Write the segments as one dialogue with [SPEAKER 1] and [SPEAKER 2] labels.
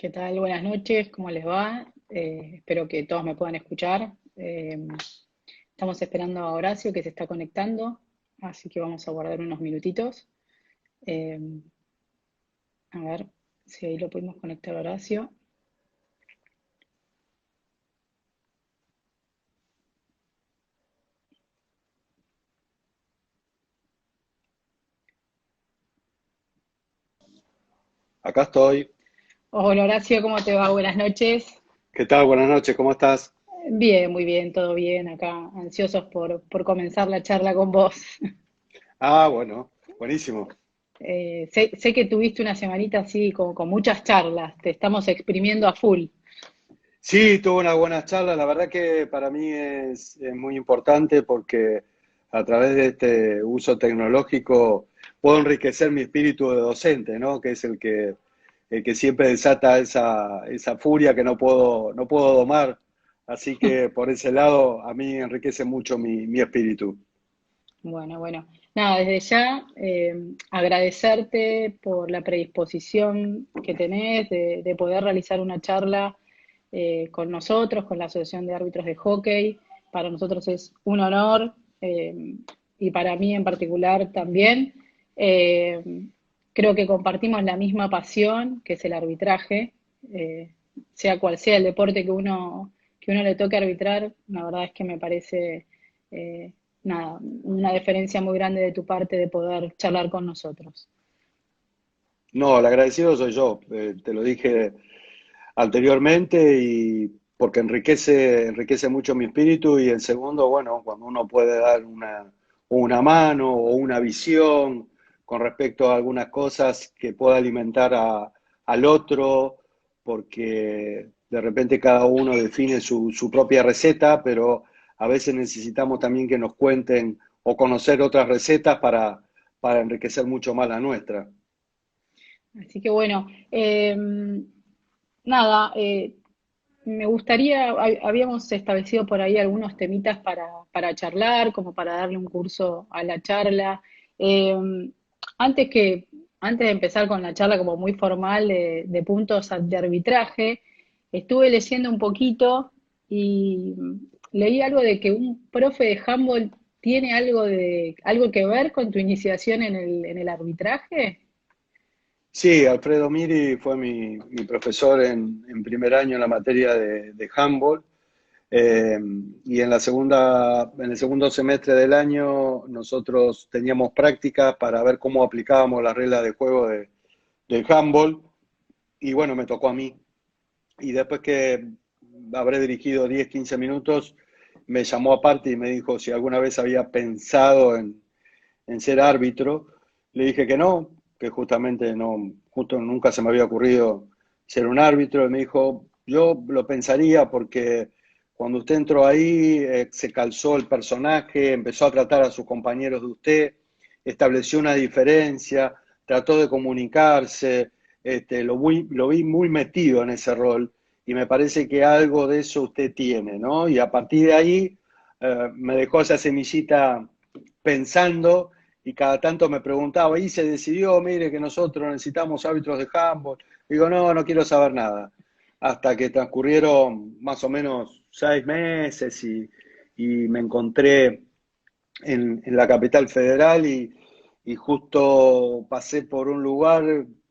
[SPEAKER 1] ¿Qué tal? Buenas noches, ¿cómo les va? Espero que todos me puedan escuchar. Estamos esperando a Horacio que se está conectando, así que vamos a guardar unos minutitos. Eh, a ver si ahí lo podemos conectar a Horacio.
[SPEAKER 2] Acá estoy.
[SPEAKER 1] Hola Horacio, ¿cómo te va? Buenas noches.
[SPEAKER 2] ¿Qué tal? Buenas noches, ¿cómo estás?
[SPEAKER 1] Bien, muy bien, todo bien acá, ansiosos por comenzar la charla con vos.
[SPEAKER 2] Ah, bueno, buenísimo.
[SPEAKER 1] Sé que tuviste una semanita así con muchas charlas, te estamos exprimiendo a full.
[SPEAKER 2] Sí, tuve una buena charla. La verdad que para mí es muy importante porque a través de este uso tecnológico puedo enriquecer mi espíritu de docente, ¿no? Que es el que siempre desata esa furia que no puedo domar. Así que por ese lado a mí enriquece mucho mi espíritu.
[SPEAKER 1] Bueno. Nada, desde ya agradecerte por la predisposición que tenés de poder realizar una charla con nosotros, con la Asociación de Árbitros de Hockey. Para nosotros es un honor y para mí en particular también. Eh, Creo que compartimos la misma pasión, que es el arbitraje, sea cual sea el deporte que uno le toque arbitrar. La verdad es que me parece eh, nada, una deferencia muy grande de tu parte de poder charlar con nosotros.
[SPEAKER 2] No, el agradecido soy yo. Te lo dije anteriormente y porque enriquece mucho mi espíritu y en segundo, bueno, cuando uno puede dar una mano o una visión con respecto a algunas cosas que pueda alimentar al otro, porque de repente cada uno define su propia receta, pero a veces necesitamos también que nos cuenten o conocer otras recetas para enriquecer mucho más la nuestra.
[SPEAKER 1] Así que bueno, nada, me gustaría, habíamos establecido por ahí algunos temitas para charlar, como para darle un curso a la charla. Eh, antes que, antes de empezar con la charla como muy formal de puntos de arbitraje, estuve leyendo un poquito y leí algo de que un profe de handball tiene algo que ver con tu iniciación en el arbitraje.
[SPEAKER 2] Sí, Alfredo Miri fue mi profesor en primer año en la materia de handball. eh, y en el segundo semestre del año nosotros teníamos prácticas para ver cómo aplicábamos las reglas de juego del handball. Y bueno, me tocó a mí. Y después que habré dirigido 10, 15 minutos, me llamó aparte y me dijo si alguna vez había pensado en ser árbitro. Le dije que no, que justamente no, justo nunca se me había ocurrido ser un árbitro. Y me dijo, yo lo pensaría porque cuando usted entró ahí, se calzó el personaje, empezó a tratar a sus compañeros de usted, estableció una diferencia, trató de comunicarse, lo vi muy metido en ese rol y me parece que algo de eso usted tiene, ¿no? Y a partir de ahí me dejó esa semillita pensando y cada tanto me preguntaba, y se decidió, mire que nosotros necesitamos árbitros de handball. Digo, no, no quiero saber nada. Hasta que transcurrieron más o menos 6 meses y me encontré en la capital federal y justo pasé por un lugar,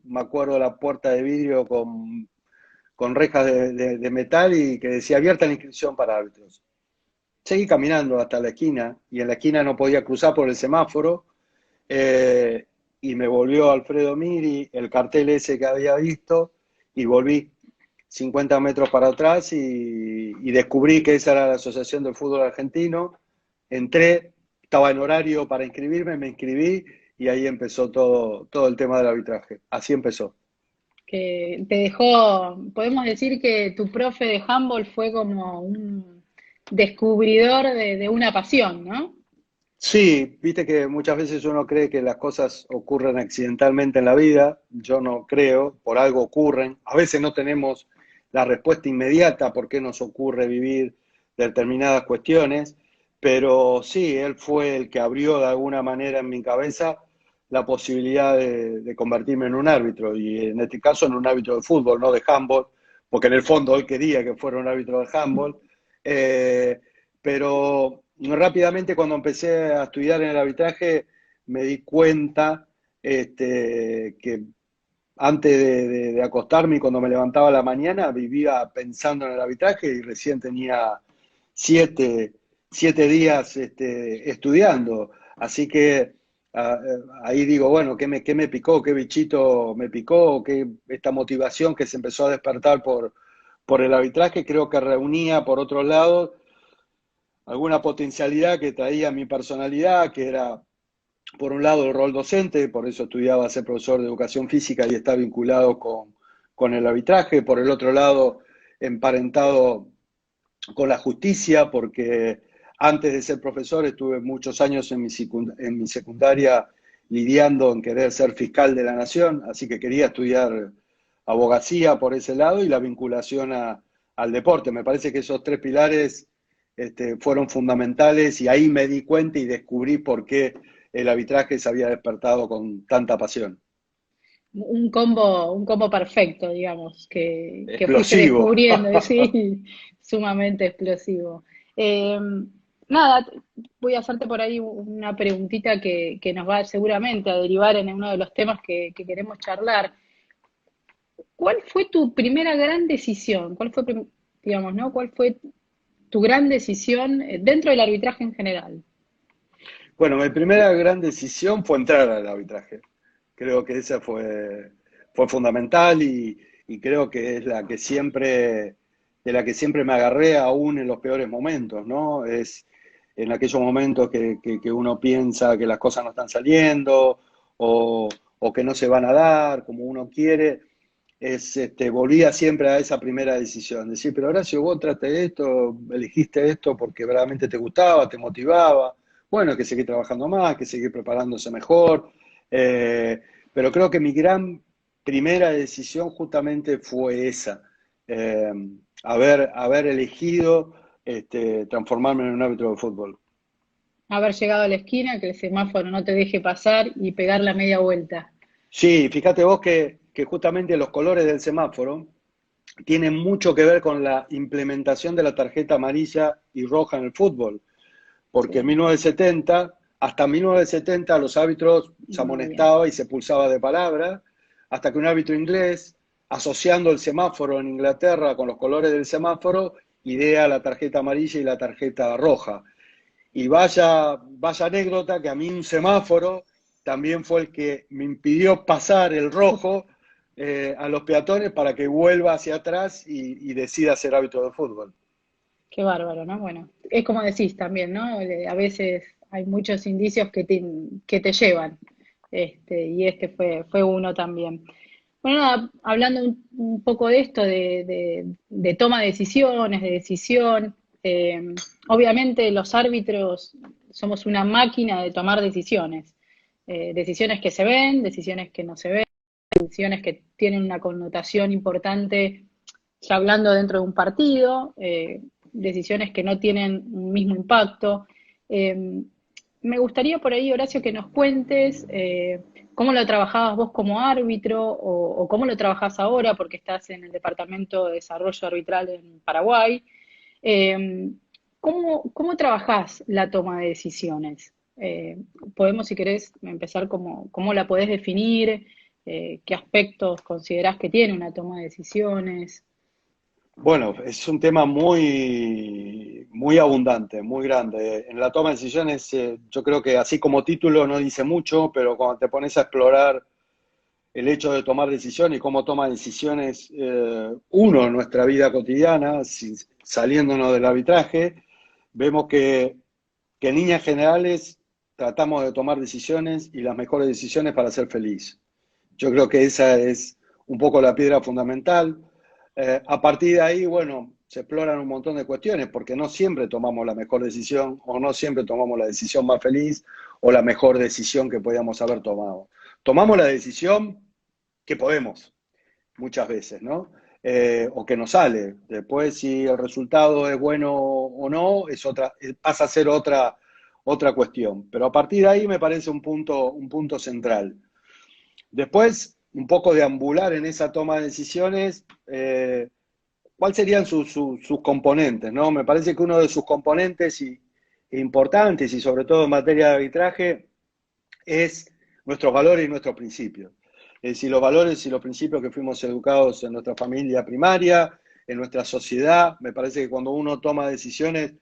[SPEAKER 2] me acuerdo la puerta de vidrio con rejas de metal y que decía abierta la inscripción para árbitros. Seguí caminando hasta la esquina y en la esquina no podía cruzar por el semáforo y me volvió Alfredo Miri, el cartel ese que había visto, y volví 50 metros para atrás y descubrí que esa era la Asociación del Fútbol Argentino. Entré, estaba en horario para inscribirme, me inscribí y ahí empezó todo el tema del arbitraje. Así empezó.
[SPEAKER 1] Que te dejó, podemos decir que tu profe de handball fue como un descubridor de una pasión, ¿no?
[SPEAKER 2] Sí, viste que muchas veces uno cree que las cosas ocurren accidentalmente en la vida, yo no creo, por algo ocurren, a veces no tenemos la respuesta inmediata por qué nos ocurre vivir determinadas cuestiones, pero sí, él fue el que abrió de alguna manera en mi cabeza la posibilidad de convertirme en un árbitro, y en este caso en un árbitro de fútbol, no de handball, porque en el fondo él quería que fuera un árbitro de handball. Eh, pero rápidamente cuando empecé a estudiar en el arbitraje me di cuenta que antes de acostarme y cuando me levantaba a la mañana vivía pensando en el arbitraje y recién tenía 7 días estudiando. Así que ahí digo, bueno, qué me picó? ¿Qué bichito me picó? Esta motivación que se empezó a despertar por el arbitraje? Creo que reunía, por otro lado, alguna potencialidad que traía mi personalidad, que era, por un lado, el rol docente, por eso estudiaba ser profesor de educación física y está vinculado con el arbitraje; por el otro lado, emparentado con la justicia, porque antes de ser profesor estuve muchos años en mi secundaria lidiando en querer ser fiscal de la nación, así que quería estudiar abogacía por ese lado y la vinculación al deporte. Me parece que esos tres pilares fueron fundamentales y ahí me di cuenta y descubrí por qué el arbitraje se había despertado con tanta pasión.
[SPEAKER 1] Un combo perfecto, digamos, que fuiste
[SPEAKER 2] Explosivo.
[SPEAKER 1] descubriendo, y sí, sumamente explosivo. Eh, nada, voy a hacerte por ahí una preguntita que nos va seguramente a derivar en uno de los temas que queremos charlar. ¿Cuál fue tu primera gran decisión? ¿Cuál fue, digamos, ¿no? ¿Cuál fue tu gran decisión dentro del arbitraje en general?
[SPEAKER 2] Bueno, mi primera gran decisión fue entrar al arbitraje. Creo que esa fue fundamental y creo que es de la que siempre me agarré aún en los peores momentos, ¿no? Es en aquellos momentos que uno piensa que las cosas no están saliendo o que no se van a dar como uno quiere. Volvía siempre a esa primera decisión, decir, pero Horacio, vos trataste esto, elegiste esto porque realmente te gustaba, te motivaba. Bueno, hay que seguir trabajando más, hay que seguir preparándose mejor. Eh, pero creo que mi gran primera decisión justamente fue esa, eh, haber elegido transformarme en un árbitro de fútbol.
[SPEAKER 1] Haber llegado a la esquina, que el semáforo no te deje pasar y pegar la media vuelta.
[SPEAKER 2] Sí, fíjate vos que justamente los colores del semáforo tienen mucho que ver con la implementación de la tarjeta amarilla y roja en el fútbol, porque en
[SPEAKER 1] Sí,
[SPEAKER 2] 1970, hasta 1970 los árbitros se
[SPEAKER 1] muy bien.
[SPEAKER 2] amonestaba y se pulsaba de palabra, hasta que un árbitro inglés, asociando el semáforo en Inglaterra con los colores del semáforo, idea la tarjeta amarilla y la tarjeta roja. Y vaya anécdota que a mí un semáforo también fue el que me impidió pasar el rojo a los peatones para que vuelva hacia atrás y decida ser árbitro de fútbol.
[SPEAKER 1] Qué bárbaro, ¿no? Bueno, es como decís también, ¿no? A veces hay muchos indicios que te llevan, y este fue uno también. Bueno, nada, hablando un poco de esto, de toma de decisiones, de decisión, obviamente los árbitros somos una máquina de tomar decisiones, decisiones que se ven, decisiones que no se ven, decisiones que tienen una connotación importante ya hablando dentro de un partido, decisiones que no tienen un mismo impacto. Eh, Me gustaría por ahí, Horacio, que nos cuentes cómo lo trabajabas vos como árbitro o cómo lo trabajás ahora, porque estás en el Departamento de Desarrollo Arbitral en Paraguay. Eh, ¿Cómo trabajás la toma de decisiones? Podemos, si querés, empezar cómo la podés definir, qué aspectos considerás que tiene una toma de decisiones.
[SPEAKER 2] Bueno, es un tema muy abundante, muy grande. En la toma de decisiones, yo creo que así como título no dice mucho, pero cuando te pones a explorar el hecho de tomar decisiones y cómo toma decisiones uno en nuestra vida cotidiana, saliéndonos del arbitraje, vemos que en líneas generales tratamos de tomar decisiones y las mejores decisiones para ser feliz. Yo creo que esa es un poco la piedra fundamental. A partir de ahí, bueno, se exploran un montón de cuestiones, porque no siempre tomamos la mejor decisión o no siempre tomamos la decisión más feliz o la mejor decisión que podíamos haber tomado. Tomamos la decisión que podemos, muchas veces, ¿no? O que nos sale. Después, si el resultado es bueno o no, pasa a ser otra cuestión. Pero a partir de ahí me parece un punto central. Después, un poco deambular en esa toma de decisiones, ¿cuáles serían sus componentes, ¿no? Me parece que uno de sus componentes importantes, y sobre todo en materia de arbitraje, es nuestros valores y nuestros principios. Es decir, los valores y los principios que fuimos educados en nuestra familia primaria, en nuestra sociedad. Me parece que cuando uno toma decisiones,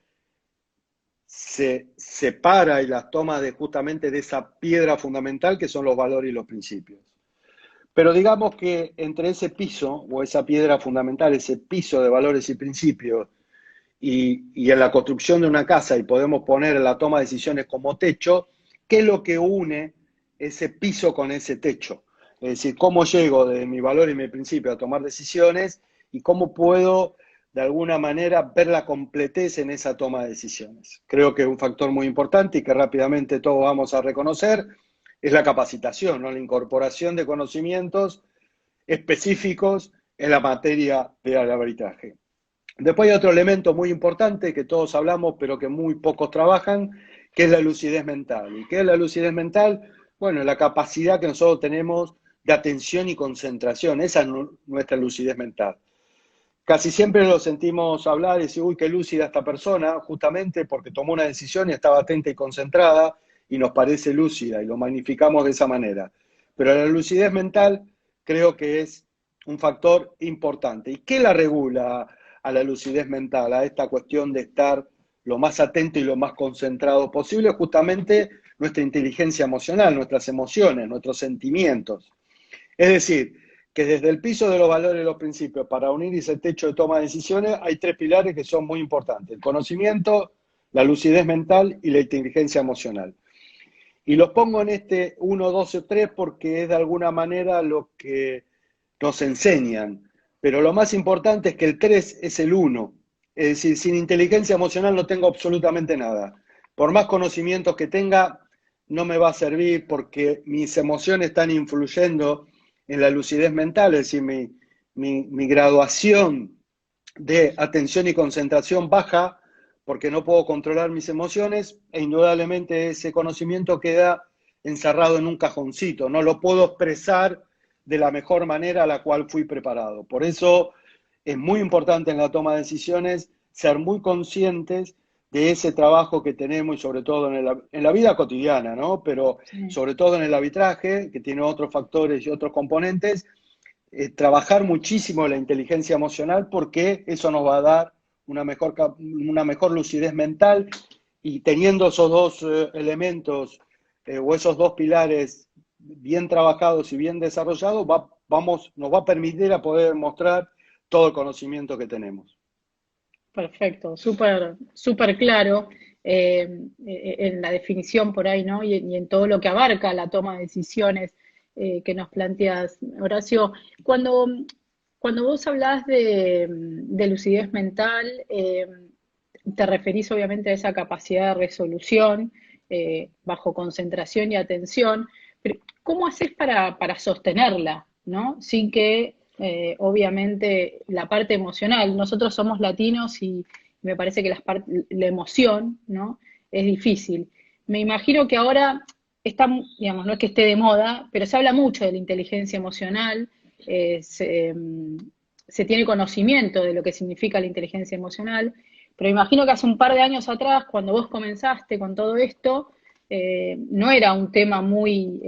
[SPEAKER 2] se separa y las toma justamente de esa piedra fundamental que son los valores y los principios. Pero digamos que entre ese piso, o esa piedra fundamental, ese piso de valores y principios, y en la construcción de una casa, y podemos poner la toma de decisiones como techo, ¿qué es lo que une ese piso con ese techo? Es decir, cómo llego de mi valor y mi principio a tomar decisiones, y cómo puedo, de alguna manera, ver la completez en esa toma de decisiones. Creo que es un factor muy importante y que rápidamente todos vamos a reconocer, es la capacitación, ¿no? La incorporación de conocimientos específicos en la materia del arbitraje. Después hay otro elemento muy importante que todos hablamos, pero que muy pocos trabajan, que es la lucidez mental. ¿Y qué es la lucidez mental? Bueno, la capacidad que nosotros tenemos de atención y concentración. Esa es nuestra lucidez mental. Casi siempre lo sentimos hablar y decir, uy, qué lúcida esta persona, justamente porque tomó una decisión y estaba atenta y concentrada y nos parece lúcida y lo magnificamos de esa manera. Pero la lucidez mental creo que es un factor importante. ¿Y qué la regula a la lucidez mental, a esta cuestión de estar lo más atento y lo más concentrado posible? Justamente nuestra inteligencia emocional, nuestras emociones, nuestros sentimientos. Es decir, que desde el piso de los valores y los principios para unir ese techo de toma de decisiones hay tres pilares que son muy importantes: el conocimiento, la lucidez mental y la inteligencia emocional. Y los pongo en este 1, 2 o 3 porque es de alguna manera lo que nos enseñan. Pero lo más importante es que el 3 es el 1. Es decir, sin inteligencia emocional no tengo absolutamente nada. Por más conocimientos que tenga, no me va a servir porque mis emociones están influyendo en la lucidez mental, es decir, mi graduación de atención y concentración baja porque no puedo controlar mis emociones, e indudablemente ese conocimiento queda encerrado en un cajoncito, no lo puedo expresar de la mejor manera a la cual fui preparado. Por eso es muy importante en la toma de decisiones ser muy conscientes de ese trabajo que tenemos y sobre todo en la vida cotidiana, ¿no? Pero
[SPEAKER 1] Sí.
[SPEAKER 2] sobre todo en el arbitraje, que tiene otros factores y otros componentes, trabajar muchísimo la inteligencia emocional porque eso nos va a dar una mejor lucidez mental, y teniendo esos dos elementos o esos dos pilares bien trabajados y bien desarrollados, nos va a permitir a poder mostrar todo el conocimiento que tenemos.
[SPEAKER 1] Perfecto, súper, súper claro en la definición por ahí, ¿no? Y en todo lo que abarca la toma de decisiones que nos planteas, Horacio. Cuando, cuando vos hablás de lucidez mental, te referís obviamente a esa capacidad de resolución bajo concentración y atención, pero ¿cómo haces para sostenerla, ¿no? Sin que obviamente la parte emocional, nosotros somos latinos y me parece que la emoción, ¿no? Es difícil. Me imagino que ahora está, digamos, no es que esté de moda, pero se habla mucho de la inteligencia emocional, eh, se, se tiene conocimiento de lo que significa la inteligencia emocional, pero imagino que hace un par de años atrás, cuando vos comenzaste con todo esto, no era un tema muy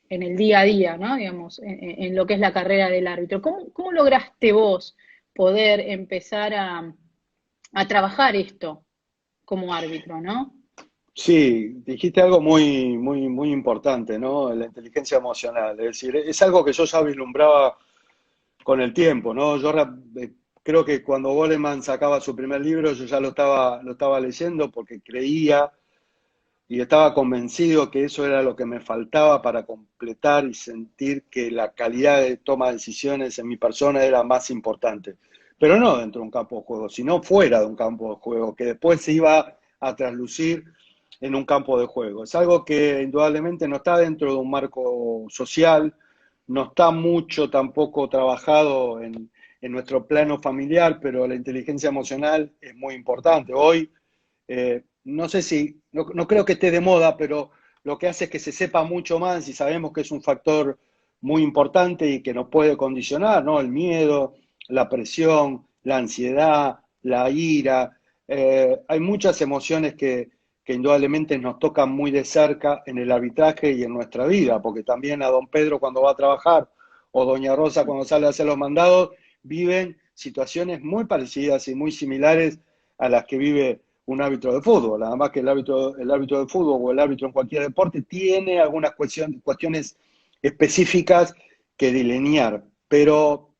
[SPEAKER 1] en el día a día, ¿no? Digamos, en lo que es la carrera del árbitro. ¿Cómo lograste vos poder empezar a trabajar esto como árbitro, ¿no?
[SPEAKER 2] Sí, dijiste algo muy, muy, muy importante, ¿no? La inteligencia emocional. Es decir, es algo que yo ya vislumbraba con el tiempo, ¿no? Creo que cuando Goleman sacaba su primer libro, yo ya lo estaba leyendo porque creía y estaba convencido que eso era lo que me faltaba para completar y sentir que la calidad de toma de decisiones en mi persona era más importante. Pero no dentro de un campo de juego, sino fuera de un campo de juego, que después se iba a traslucir en un campo de juego. Es algo que indudablemente no está dentro de un marco social, no está mucho tampoco trabajado en nuestro plano familiar, pero la inteligencia emocional es muy importante. Hoy no sé si, no creo que esté de moda, pero lo que hace es que se sepa mucho más y sabemos que es un factor muy importante y que nos puede condicionar, ¿no? El miedo, la presión, la ansiedad, la ira. Hay muchas emociones que indudablemente nos tocan muy de cerca en el arbitraje y en nuestra vida, porque también a don Pedro cuando va a trabajar o doña Rosa cuando sale a hacer los mandados, viven situaciones muy parecidas y muy similares a las que vive un árbitro de fútbol. Nada más que el árbitro de fútbol o el árbitro en cualquier deporte tiene algunas cuestiones específicas que delinear, pero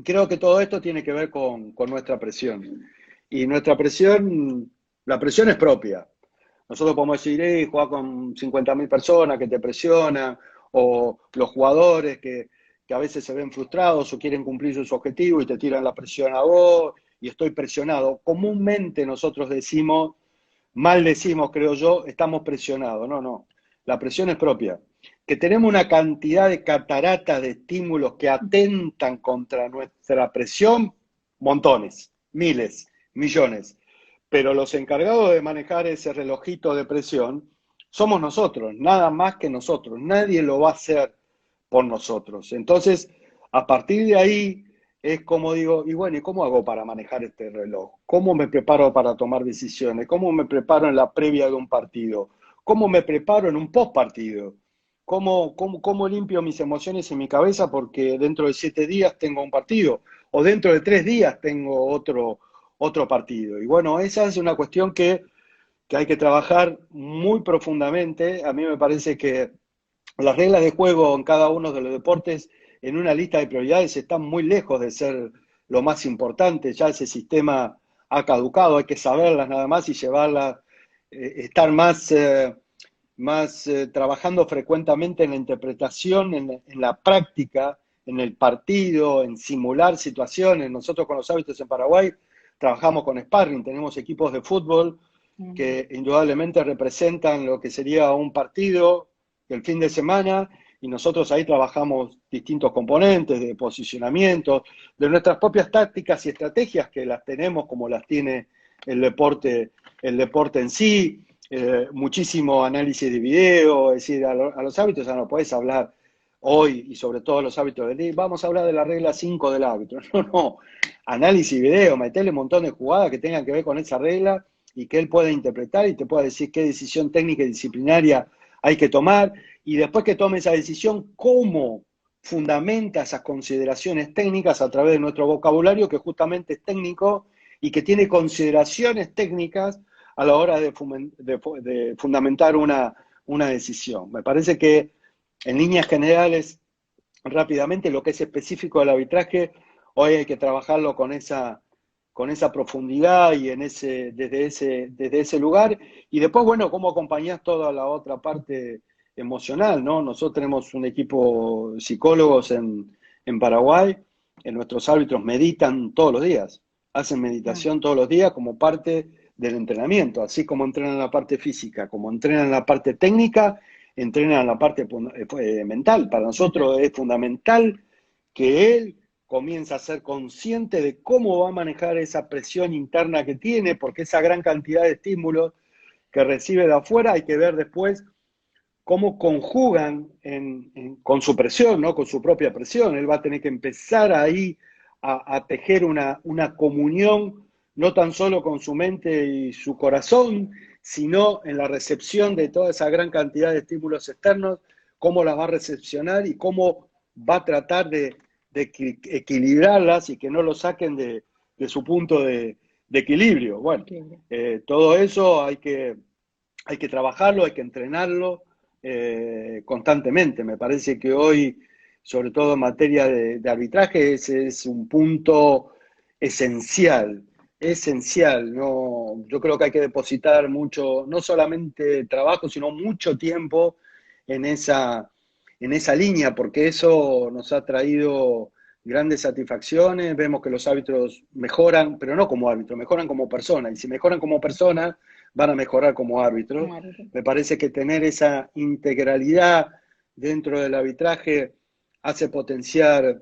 [SPEAKER 2] creo que todo esto tiene que ver con nuestra presión. Y nuestra presión, la presión es propia. Nosotros podemos decir, jugar con 50.000 personas que te presionan, o los jugadores que a veces se ven frustrados o quieren cumplir sus objetivos y te tiran la presión a vos, y estoy presionado. Comúnmente nosotros decimos, mal decimos, creo yo, estamos presionados. No, no. La presión es propia. Que tenemos una cantidad de cataratas de estímulos que atentan contra nuestra presión, montones, miles, millones. Pero los encargados de manejar ese relojito de presión somos nosotros, nada más que nosotros. Nadie lo va a hacer por nosotros. Entonces, a partir de ahí es como digo, y bueno, ¿y cómo hago para manejar este reloj? ¿Cómo me preparo para tomar decisiones? ¿Cómo me preparo en la previa de un partido? ¿Cómo me preparo en un post partido? ¿Cómo limpio mis emociones en mi cabeza? Porque dentro de 7 días tengo un partido, o dentro de 3 días tengo otro partido. Y bueno, esa es una cuestión que hay que trabajar muy profundamente. A mí me parece que las reglas de juego en cada uno de los deportes en una lista de prioridades están muy lejos de ser lo más importante. Ya ese sistema ha caducado, hay que saberlas nada más y llevarlas, estar más trabajando frecuentemente en la interpretación, en la práctica, en el partido, en simular situaciones. Nosotros con los árbitros en Paraguay trabajamos con sparring, tenemos equipos de fútbol que indudablemente representan lo que sería un partido el fin de semana, y nosotros ahí trabajamos distintos componentes de posicionamiento, de nuestras propias tácticas y estrategias que las tenemos como las tiene el deporte en sí, muchísimo análisis de video. Es decir, a los árbitros ya no podés hablar hoy, y sobre todo los árbitros de ley, vamos a hablar de la regla 5 del árbitro. No, no, análisis video, meterle un montón de jugadas que tengan que ver con esa regla y que él pueda interpretar y te pueda decir qué decisión técnica y disciplinaria hay que tomar, y después que tome esa decisión, cómo fundamenta esas consideraciones técnicas a través de nuestro vocabulario, que justamente es técnico y que tiene consideraciones técnicas a la hora de fundamentar una decisión. Me parece que en líneas generales, rápidamente, lo que es específico del arbitraje, hoy hay que trabajarlo con esa profundidad y desde ese lugar. Y después, bueno, cómo acompañás toda la otra parte emocional, ¿no? Nosotros tenemos un equipo de psicólogos en Paraguay, nuestros árbitros meditan todos los días, hacen meditación todos los días como parte del entrenamiento, así como entrenan la parte física, como entrenan la parte técnica, entrenan la parte mental. Para nosotros es fundamental que él comienza a ser consciente de cómo va a manejar esa presión interna que tiene, porque esa gran cantidad de estímulos que recibe de afuera hay que ver después cómo conjugan con su presión, ¿no? Con su propia presión. Él va a tener que empezar ahí a tejer una comunión, no tan solo con su mente y su corazón, sino en la recepción de toda esa gran cantidad de estímulos externos, cómo las va a recepcionar y cómo va a tratar de equilibrarlas y que no lo saquen de su punto de equilibrio. Bueno, todo eso hay que trabajarlo, hay que entrenarlo constantemente. Me parece que hoy, sobre todo en materia de arbitraje, ese es un punto esencial, esencial. No, yo creo que hay que depositar mucho, no solamente trabajo, sino mucho tiempo en esa línea, porque eso nos ha traído grandes satisfacciones. Vemos que los árbitros mejoran, pero no como árbitros, mejoran como personas, y si mejoran como personas, van a mejorar como árbitros. Me parece que tener esa integralidad dentro del arbitraje hace potenciar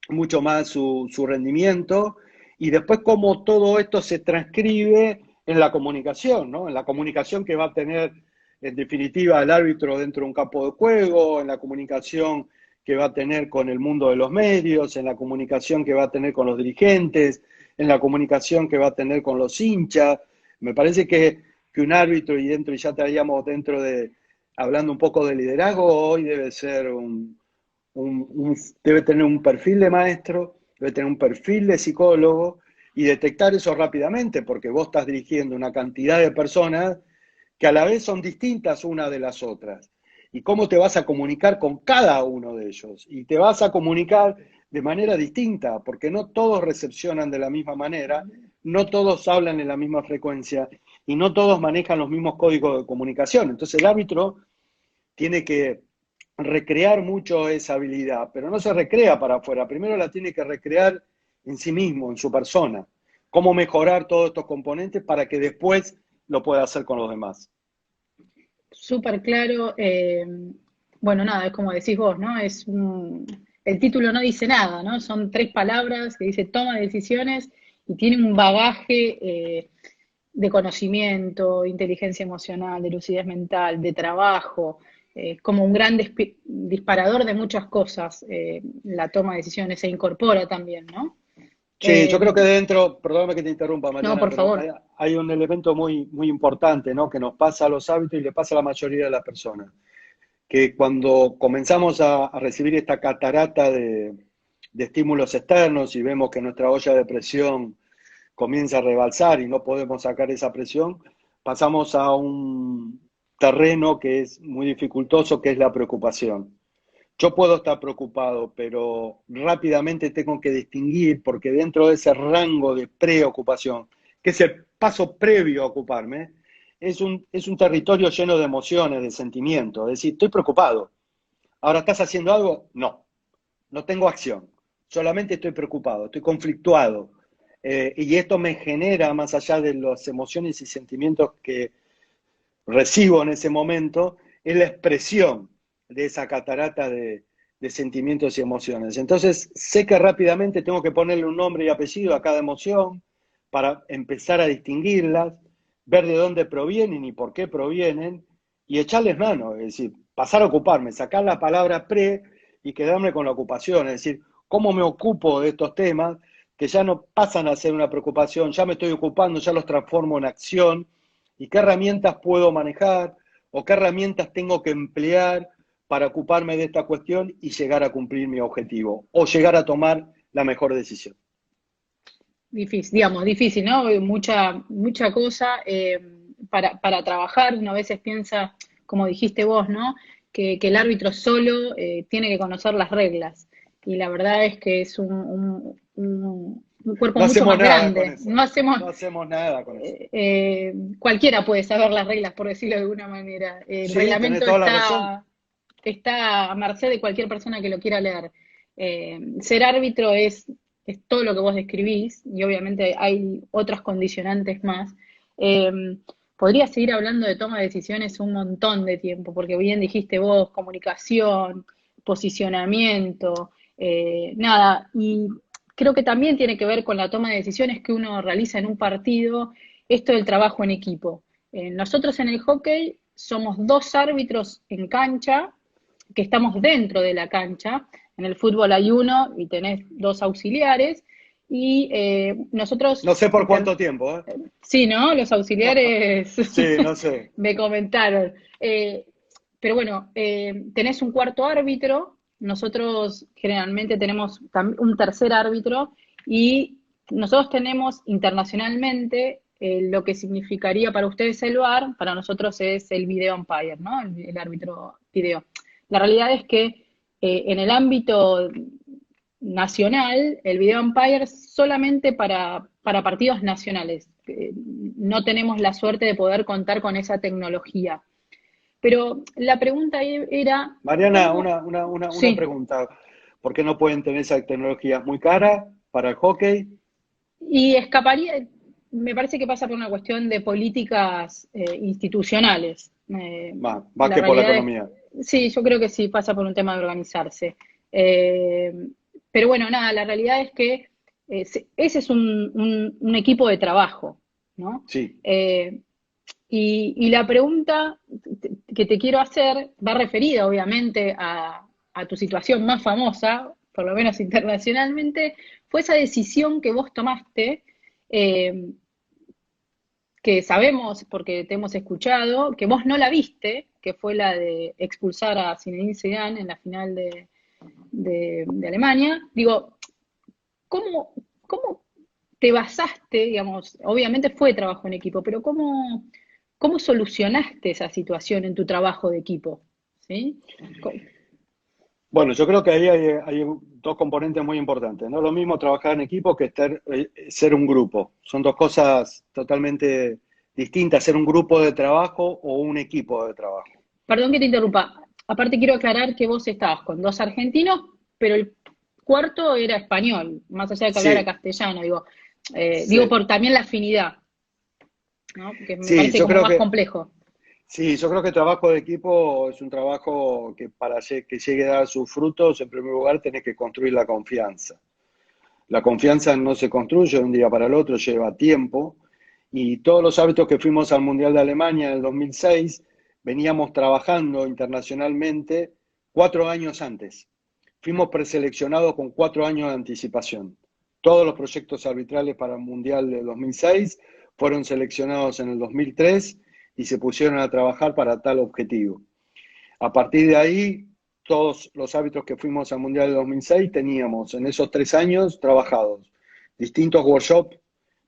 [SPEAKER 2] mucho más su rendimiento, y después cómo todo esto se transcribe en la comunicación, ¿no? En la comunicación que va a tener, en definitiva, el árbitro dentro de un campo de juego, en la comunicación que va a tener con el mundo de los medios, en la comunicación que va a tener con los dirigentes, en la comunicación que va a tener con los hinchas. Me parece que un árbitro, y ya estaríamos dentro de, hablando un poco de liderazgo, hoy debe ser debe tener un perfil de maestro, debe tener un perfil de psicólogo y detectar eso rápidamente, porque vos estás dirigiendo una cantidad de personas que a la vez son distintas una de las otras. ¿Y cómo te vas a comunicar con cada uno de ellos? Y te vas a comunicar de manera distinta, porque no todos recepcionan de la misma manera, no todos hablan en la misma frecuencia y no todos manejan los mismos códigos de comunicación. Entonces el árbitro tiene que recrear mucho esa habilidad, pero no se recrea para afuera, primero la tiene que recrear en sí mismo, en su persona. Cómo mejorar todos estos componentes para que después lo pueda hacer con los demás.
[SPEAKER 1] Súper claro. Bueno, nada, es como decís vos, ¿no? El título no dice nada, ¿no? Son 3 palabras que dice toma de decisiones y tiene un bagaje de conocimiento, inteligencia emocional, de lucidez mental, de trabajo, como un gran disparador de muchas cosas. La toma de decisiones se incorpora también, ¿no?
[SPEAKER 2] Sí,
[SPEAKER 1] Eh,
[SPEAKER 2] yo creo que dentro, perdóname que te interrumpa,
[SPEAKER 1] no,
[SPEAKER 2] Mariana,
[SPEAKER 1] por
[SPEAKER 2] pero
[SPEAKER 1] favor.
[SPEAKER 2] hay un elemento muy, muy importante, ¿no? Que nos pasa a los hábitos y le pasa a la mayoría de las personas. Que cuando comenzamos a recibir esta catarata de estímulos externos y vemos que nuestra olla de presión comienza a rebalsar y no podemos sacar esa presión, pasamos a un terreno que es muy dificultoso, que es la preocupación. Yo puedo estar preocupado, pero rápidamente tengo que distinguir, porque dentro de ese rango de preocupación, que es el paso previo a ocuparme, es un territorio lleno de emociones, de sentimientos. Es decir, estoy preocupado. Ahora, ¿estás haciendo algo? No, no tengo acción. Solamente estoy preocupado, estoy conflictuado. Y esto me genera, más allá de las emociones y sentimientos que recibo en ese momento, es la expresión de esa catarata de sentimientos y emociones. Entonces, sé que rápidamente tengo que ponerle un nombre y apellido a cada emoción para empezar a distinguirlas, ver de dónde provienen y por qué provienen, y echarles mano, es decir, pasar a ocuparme, sacar la palabra pre y quedarme con la ocupación, es decir, cómo me ocupo de estos temas que ya no pasan a ser una preocupación, ya me estoy ocupando, ya los transformo en acción, y qué herramientas puedo manejar o qué herramientas tengo que emplear para ocuparme de esta cuestión y llegar a cumplir mi objetivo o llegar a tomar la mejor decisión.
[SPEAKER 1] Difícil, digamos, difícil, ¿no? Mucha cosa para trabajar. Uno a veces piensa, como dijiste vos, ¿no? Que el árbitro solo tiene que conocer las reglas. Y la verdad es que es un cuerpo
[SPEAKER 2] No
[SPEAKER 1] mucho
[SPEAKER 2] hacemos
[SPEAKER 1] más
[SPEAKER 2] nada con
[SPEAKER 1] grande.
[SPEAKER 2] eso.
[SPEAKER 1] No hacemos,
[SPEAKER 2] No hacemos nada con eso.
[SPEAKER 1] cualquiera puede saber las reglas, por decirlo de alguna manera. El
[SPEAKER 2] Sí, tenés
[SPEAKER 1] reglamento
[SPEAKER 2] toda la razón.
[SPEAKER 1] está a merced de cualquier persona que lo quiera leer. Ser árbitro es todo lo que vos describís y obviamente hay otras condicionantes más. Eh, Podría seguir hablando de toma de decisiones un montón de tiempo, porque bien dijiste vos, comunicación, posicionamiento, nada, y creo que también tiene que ver con la toma de decisiones que uno realiza en un partido, esto del trabajo en equipo. Nosotros en el hockey somos 2 árbitros en cancha, que estamos dentro de la cancha. En el fútbol hay uno y tenés 2 auxiliares. Y nosotros,
[SPEAKER 2] No sé por cuánto tiempo, ¿eh?
[SPEAKER 1] sí, ¿no? Los auxiliares
[SPEAKER 2] Sí, no sé.
[SPEAKER 1] me comentaron. Pero bueno, tenés un cuarto árbitro, nosotros generalmente tenemos un tercer árbitro y nosotros tenemos internacionalmente lo que significaría para ustedes el VAR, para nosotros es el video umpire, ¿no? El árbitro video. La realidad es que en el ámbito nacional, el video umpire es solamente para partidos nacionales. No tenemos la suerte de poder contar con esa tecnología. Pero la pregunta era,
[SPEAKER 2] Mariana,
[SPEAKER 1] ¿cómo?
[SPEAKER 2] una
[SPEAKER 1] Sí,
[SPEAKER 2] pregunta. ¿Por qué no pueden tener esa tecnología? ¿Es muy cara para el hockey?
[SPEAKER 1] y escaparía, me parece que pasa por una cuestión de políticas institucionales.
[SPEAKER 2] Más
[SPEAKER 1] La
[SPEAKER 2] que por la
[SPEAKER 1] realidad
[SPEAKER 2] economía.
[SPEAKER 1] es, sí, yo creo que sí, pasa por un tema de organizarse. Eh, pero bueno, nada, la realidad es que ese es un equipo de trabajo. ¿no?
[SPEAKER 2] Sí.
[SPEAKER 1] Y la pregunta que te quiero hacer va referida, obviamente, a tu situación más famosa, por lo menos internacionalmente, fue esa decisión que vos tomaste, eh, que sabemos, porque te hemos escuchado, que vos no la viste, que fue la de expulsar a Zinedine Zidane en la final de Alemania. Digo, ¿cómo te basaste, digamos, obviamente fue trabajo en equipo, pero cómo solucionaste esa situación en tu trabajo de equipo? ¿Sí?
[SPEAKER 2] Bueno, yo creo que ahí hay dos componentes muy importantes. No es lo mismo trabajar en equipo que ser un grupo. Son dos cosas totalmente distintas, ser un grupo de trabajo o un equipo de trabajo.
[SPEAKER 1] Perdón que te interrumpa. Aparte quiero aclarar que vos estabas con dos argentinos, pero el cuarto era español, más allá de que hablara
[SPEAKER 2] Sí,
[SPEAKER 1] castellano, digo
[SPEAKER 2] sí.
[SPEAKER 1] por también la afinidad, ¿no? Que me
[SPEAKER 2] Sí,
[SPEAKER 1] parece
[SPEAKER 2] yo
[SPEAKER 1] como
[SPEAKER 2] creo
[SPEAKER 1] más
[SPEAKER 2] que
[SPEAKER 1] complejo.
[SPEAKER 2] Sí, yo creo que el trabajo de equipo es un trabajo que que llegue a dar sus frutos, en primer lugar, tenés que construir la confianza. La confianza no se construye de un día para el otro, lleva tiempo. Y todos los hábitos que fuimos al Mundial de Alemania en el 2006, veníamos trabajando internacionalmente 4 años antes. Fuimos preseleccionados con 4 años de anticipación. Todos los proyectos arbitrales para el Mundial de 2006 fueron seleccionados en el 2003 y se pusieron a trabajar para tal objetivo. A partir de ahí, todos los árbitros que fuimos al Mundial de 2006 teníamos en esos 3 años trabajados distintos workshops,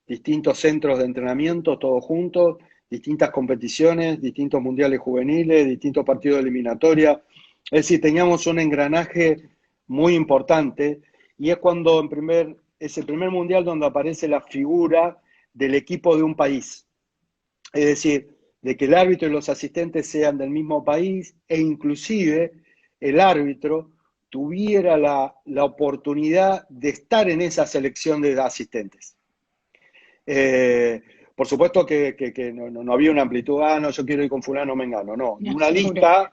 [SPEAKER 2] distintos centros de entrenamiento, todos juntos, distintas competiciones, distintos mundiales juveniles, distintos partidos de eliminatoria. Es decir, teníamos un engranaje muy importante y es cuando es el primer mundial donde aparece la figura del equipo de un país. Es decir, de que el árbitro y los asistentes sean del mismo país e inclusive el árbitro tuviera la oportunidad de estar en esa selección de asistentes. Eh, por supuesto que no había una amplitud, no, yo quiero ir con fulano, mengano, no.
[SPEAKER 1] No, seguro.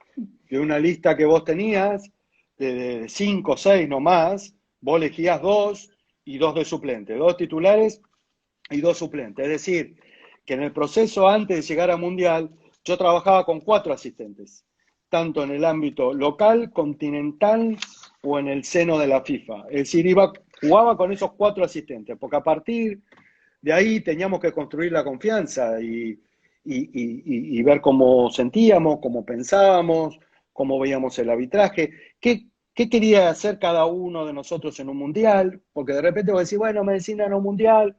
[SPEAKER 2] De una lista que vos tenías, de 5 o 6 no más, vos elegías dos y dos de suplente, dos titulares y dos suplentes. Es decir, que en el proceso antes de llegar a Mundial, yo trabajaba con 4 asistentes, tanto en el ámbito local, continental o en el seno de la FIFA. Es decir, jugaba con esos 4 asistentes, porque a partir de ahí teníamos que construir la confianza y ver cómo sentíamos, cómo pensábamos, cómo veíamos el arbitraje, qué quería hacer cada uno de nosotros en un mundial, porque de repente vos decís, bueno, me designan a un mundial,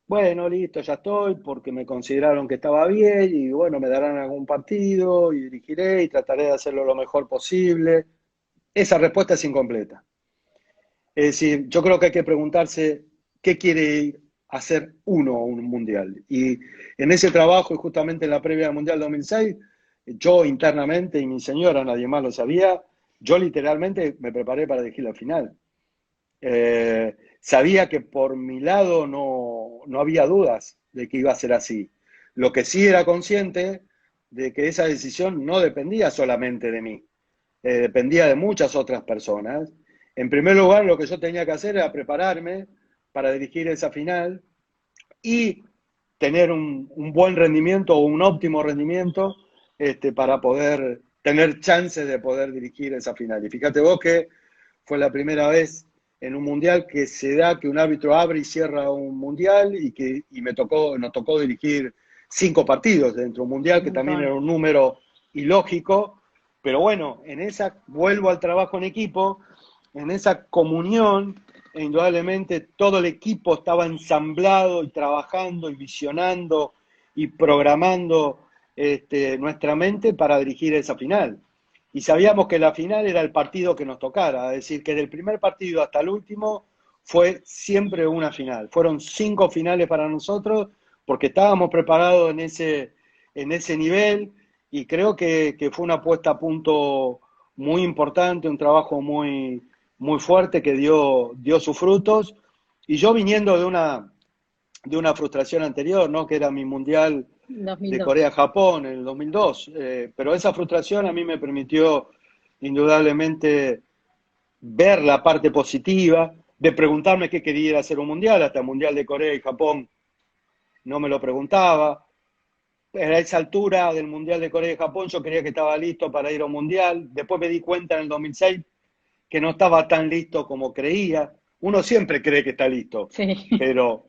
[SPEAKER 2] bueno, listo, ya estoy, porque me consideraron que estaba bien y bueno, me darán algún partido y dirigiré y trataré de hacerlo lo mejor posible. Esa respuesta es incompleta. Es decir, yo creo que hay que preguntarse qué quiere hacer uno a un mundial. Y en ese trabajo, y justamente en la previa del Mundial 2006, yo internamente, y mi señora, nadie más lo sabía, yo literalmente me preparé para dirigir la final. Sabía que por mi lado no había dudas de que iba a ser así. Lo que sí era consciente de que esa decisión no dependía solamente de mí, dependía de muchas otras personas. En primer lugar, lo que yo tenía que hacer era prepararme para dirigir esa final y tener un buen rendimiento o un óptimo rendimiento para poder tener chances de poder dirigir esa final. Y fíjate vos que fue la primera vez en un mundial que se da que un árbitro abre y cierra un mundial y nos tocó dirigir 5 partidos dentro de un mundial,
[SPEAKER 1] Un
[SPEAKER 2] que también
[SPEAKER 1] montón.
[SPEAKER 2] era un número ilógico, pero bueno, vuelvo al trabajo en equipo, en esa comunión, e indudablemente todo el equipo estaba ensamblado y trabajando y visionando y programando nuestra mente para dirigir esa final. Y sabíamos que la final era el partido que nos tocara, es decir, que del primer partido hasta el último fue siempre una final. Fueron 5 finales para nosotros porque estábamos preparados en ese nivel y creo que fue una puesta a punto muy importante, un trabajo muy fuerte que dio sus frutos. Y yo viniendo de una frustración anterior, ¿no? Que era mi mundial de
[SPEAKER 1] 2002.
[SPEAKER 2] Corea-Japón en el 2002. Pero esa frustración a mí me permitió indudablemente ver la parte positiva, de preguntarme qué quería ir a hacer un mundial, hasta el mundial de Corea y Japón. no me lo preguntaba. A esa altura del Mundial de Corea y Japón yo creía que estaba listo para ir a un Mundial. Después me di cuenta en el 2006 que no estaba tan listo como creía. Uno siempre cree que está listo,
[SPEAKER 1] Sí.
[SPEAKER 2] pero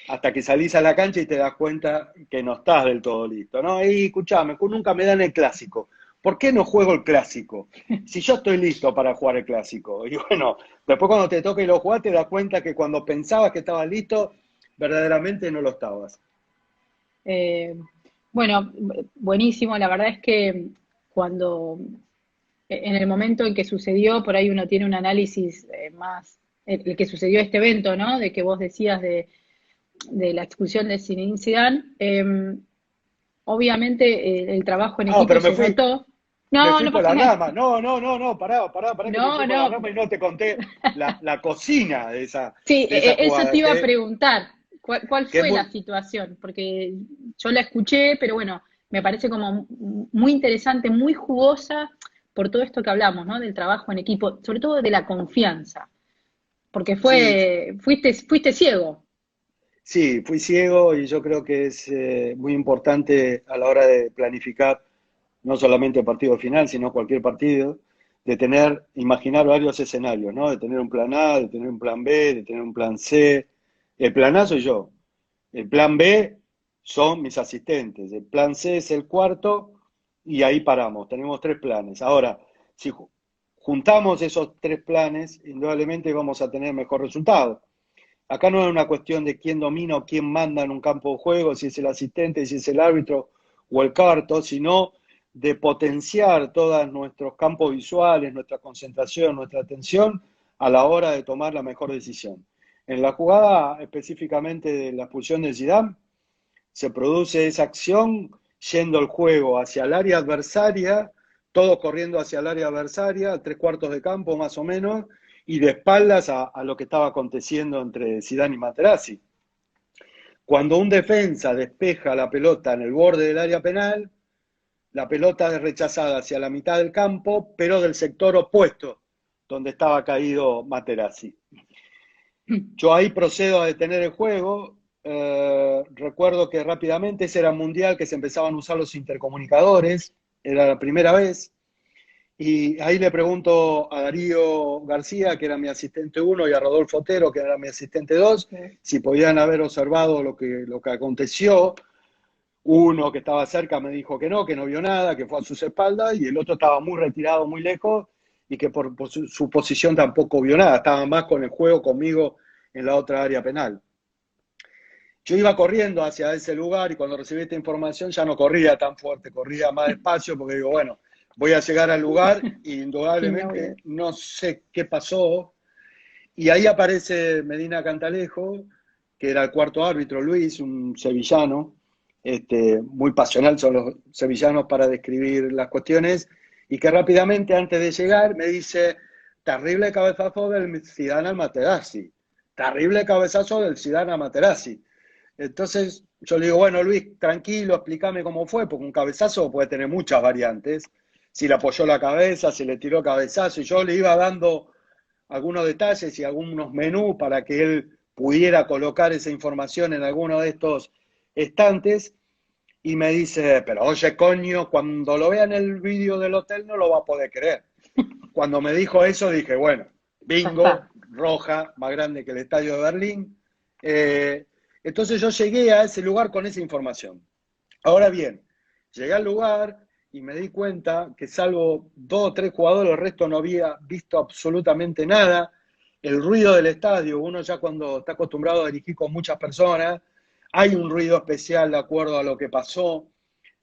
[SPEAKER 2] hasta que salís a la cancha y te das cuenta que no estás del todo listo, ¿no? Y escuchame, nunca me dan el clásico. ¿Por qué no juego el clásico? Si yo estoy listo para jugar el clásico. Y bueno, después cuando te toca y lo jugás, te das cuenta que cuando pensabas que estabas listo, verdaderamente no lo estabas.
[SPEAKER 1] Eh, bueno, buenísimo. La verdad es que cuando, en el momento en que sucedió, por ahí uno tiene un análisis más, el que sucedió este evento, ¿no? De que vos decías de la expulsión de Zinedine Zidane. Obviamente el trabajo en
[SPEAKER 2] Ah,
[SPEAKER 1] equipo
[SPEAKER 2] pero
[SPEAKER 1] se notó.
[SPEAKER 2] me
[SPEAKER 1] No,
[SPEAKER 2] fui
[SPEAKER 1] no
[SPEAKER 2] por
[SPEAKER 1] pasa
[SPEAKER 2] la
[SPEAKER 1] nada.
[SPEAKER 2] rama. No, no, no, no, pará que me
[SPEAKER 1] No,
[SPEAKER 2] fui por la
[SPEAKER 1] no.
[SPEAKER 2] rama y no te conté la cocina
[SPEAKER 1] Sí,
[SPEAKER 2] de esa
[SPEAKER 1] eso te
[SPEAKER 2] jugada,
[SPEAKER 1] iba a preguntar. ¿Cuál
[SPEAKER 2] que es
[SPEAKER 1] fue
[SPEAKER 2] muy,
[SPEAKER 1] la situación? Porque yo la escuché, pero bueno, me parece como muy interesante, muy jugosa por todo esto que hablamos, ¿no? Del trabajo en equipo, sobre todo de la confianza, porque
[SPEAKER 2] sí,
[SPEAKER 1] fuiste ciego.
[SPEAKER 2] sí, fui ciego y yo creo que es muy importante a la hora de planificar no solamente el partido final, sino cualquier partido, de tener, imaginar varios escenarios, ¿no? De tener un plan A, de tener un plan B, de tener un plan C. El plan A soy yo. El plan B son mis asistentes. El plan C es el cuarto y ahí paramos. Tenemos tres planes. Ahora, si juntamos esos tres planes, indudablemente vamos a tener mejor resultado. Acá no es una cuestión de quién domina o quién manda en un campo de juego, si es el asistente, si es el árbitro o el cuarto, sino de potenciar todos nuestros campos visuales, nuestra concentración, nuestra atención a la hora de tomar la mejor decisión. En la jugada específicamente de la expulsión de Zidane, se produce esa acción yendo el juego hacia el área adversaria, todos corriendo hacia el área adversaria, tres cuartos de campo más o menos, y de espaldas a lo que estaba aconteciendo entre Zidane y Materazzi. Cuando un defensa despeja la pelota en el borde del área penal, la pelota es rechazada hacia la mitad del campo, pero del sector opuesto, donde estaba caído Materazzi. Yo ahí procedo a detener el juego. Recuerdo que rápidamente ese era un mundial que se empezaban a usar los intercomunicadores, era la primera vez. Y ahí le pregunto a Darío García, que era mi asistente 1, y a Rodolfo Otero, que era mi asistente 2,
[SPEAKER 1] Sí.
[SPEAKER 2] si podían haber observado lo que aconteció. Uno que estaba cerca me dijo que no vio nada, que fue a sus espaldas, y el otro estaba muy retirado, muy lejos, y que por su posición tampoco vio nada, estaba más con el juego conmigo en la otra área penal. Yo iba corriendo hacia ese lugar y cuando recibí esta información ya no corría tan fuerte, corría más despacio porque digo, bueno, voy a llegar al lugar y
[SPEAKER 1] Sí, no,
[SPEAKER 2] indudablemente no sé qué pasó. Y ahí aparece Medina Cantalejo, que era el cuarto árbitro, Luis, un sevillano, muy pasional son los sevillanos para describir las cuestiones, y que rápidamente antes de llegar me dice, terrible cabezazo del Zidane al Materazzi, terrible cabezazo del Zidane a Materazzi. Entonces yo le digo, bueno Luis, tranquilo, explícame cómo fue, porque un cabezazo puede tener muchas variantes, si le apoyó la cabeza, si le tiró cabezazo, y yo le iba dando algunos detalles y algunos menús para que él pudiera colocar esa información en alguno de estos estantes y me dice, pero oye coño, cuando lo vea en el vídeo del hotel no lo va a poder creer. Cuando me dijo eso dije, bueno,
[SPEAKER 1] ya está.
[SPEAKER 2] bingo, roja, más grande que el estadio de Berlín. Eh, entonces yo llegué a ese lugar con esa información. Ahora bien, llegué al lugar y me di cuenta que salvo dos o tres jugadores, el resto no había visto absolutamente nada. El ruido del estadio, uno ya cuando está acostumbrado a dirigir con muchas personas, hay un ruido especial de acuerdo a lo que pasó.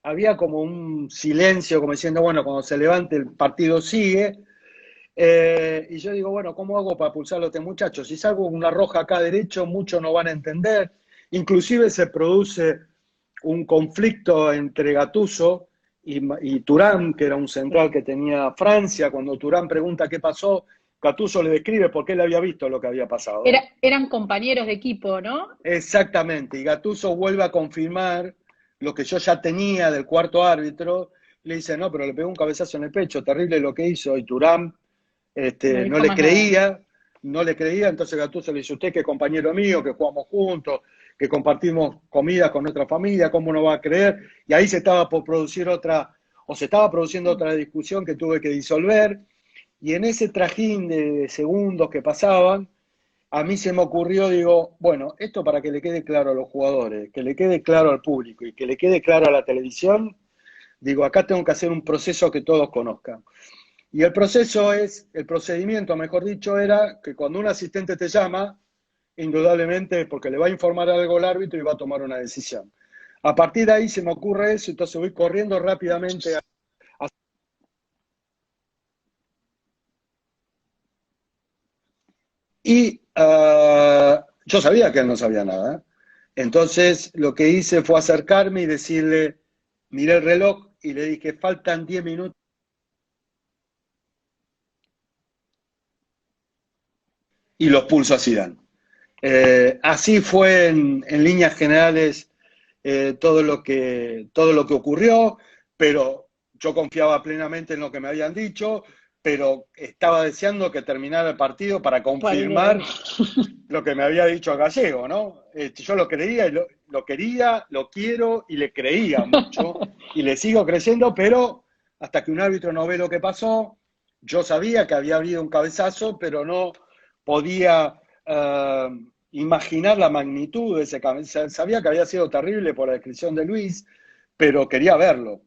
[SPEAKER 2] Había como un silencio, como diciendo, bueno, cuando se levante el partido sigue. Y yo digo, bueno, ¿cómo hago para pulsar a este muchachos? Si salgo con una roja acá derecho, muchos no van a entender. Inclusive se produce un conflicto entre Gattuso y Turán, que era un central
[SPEAKER 1] Sí.
[SPEAKER 2] que tenía Francia. Cuando Turán pregunta qué pasó, Gattuso le describe porque él había visto lo que había pasado.
[SPEAKER 1] Eran compañeros de equipo, ¿no?
[SPEAKER 2] Exactamente, y Gattuso vuelve a confirmar lo que yo ya tenía del cuarto árbitro. Le dice, no, pero le pegó un cabezazo en el pecho, terrible lo que hizo. Y Turán
[SPEAKER 1] No
[SPEAKER 2] no
[SPEAKER 1] dijo
[SPEAKER 2] le
[SPEAKER 1] más nada.
[SPEAKER 2] creía, no le creía. Entonces Gattuso le dice, usted que es compañero mío, que jugamos juntos, que compartimos comida con nuestra familia, ¿cómo no va a creer? Y ahí se estaba por producir se estaba produciendo otra discusión que tuve que disolver, y en ese trajín de segundos que pasaban, a mí se me ocurrió, digo, bueno, esto para que le quede claro a los jugadores, que le quede claro al público y que le quede claro a la televisión, digo, acá tengo que hacer un proceso que todos conozcan. Y el procedimiento, mejor dicho, era que cuando un asistente te llama, indudablemente porque le va a informar algo al árbitro y va a tomar una decisión. A partir de ahí se me ocurre eso, entonces voy corriendo rápidamente y yo sabía que él no sabía nada. ¿Eh? Entonces lo que hice fue acercarme y decirle, miré el reloj y le dije, faltan 10 minutos y los pulso a Zidane. Así fue en líneas generales todo lo que ocurrió, pero yo confiaba plenamente en lo que me habían dicho, pero estaba deseando que terminara el partido para confirmar lo que me había dicho Gallego, ¿no? Yo lo creía, lo quería, lo quiero y le creía mucho y le sigo creyendo, pero hasta que un árbitro no ve lo que pasó, yo sabía que había habido un cabezazo, pero no podía imaginar la magnitud de ese cabezazo. Sabía que había sido terrible por la descripción de Luis, pero quería verlo.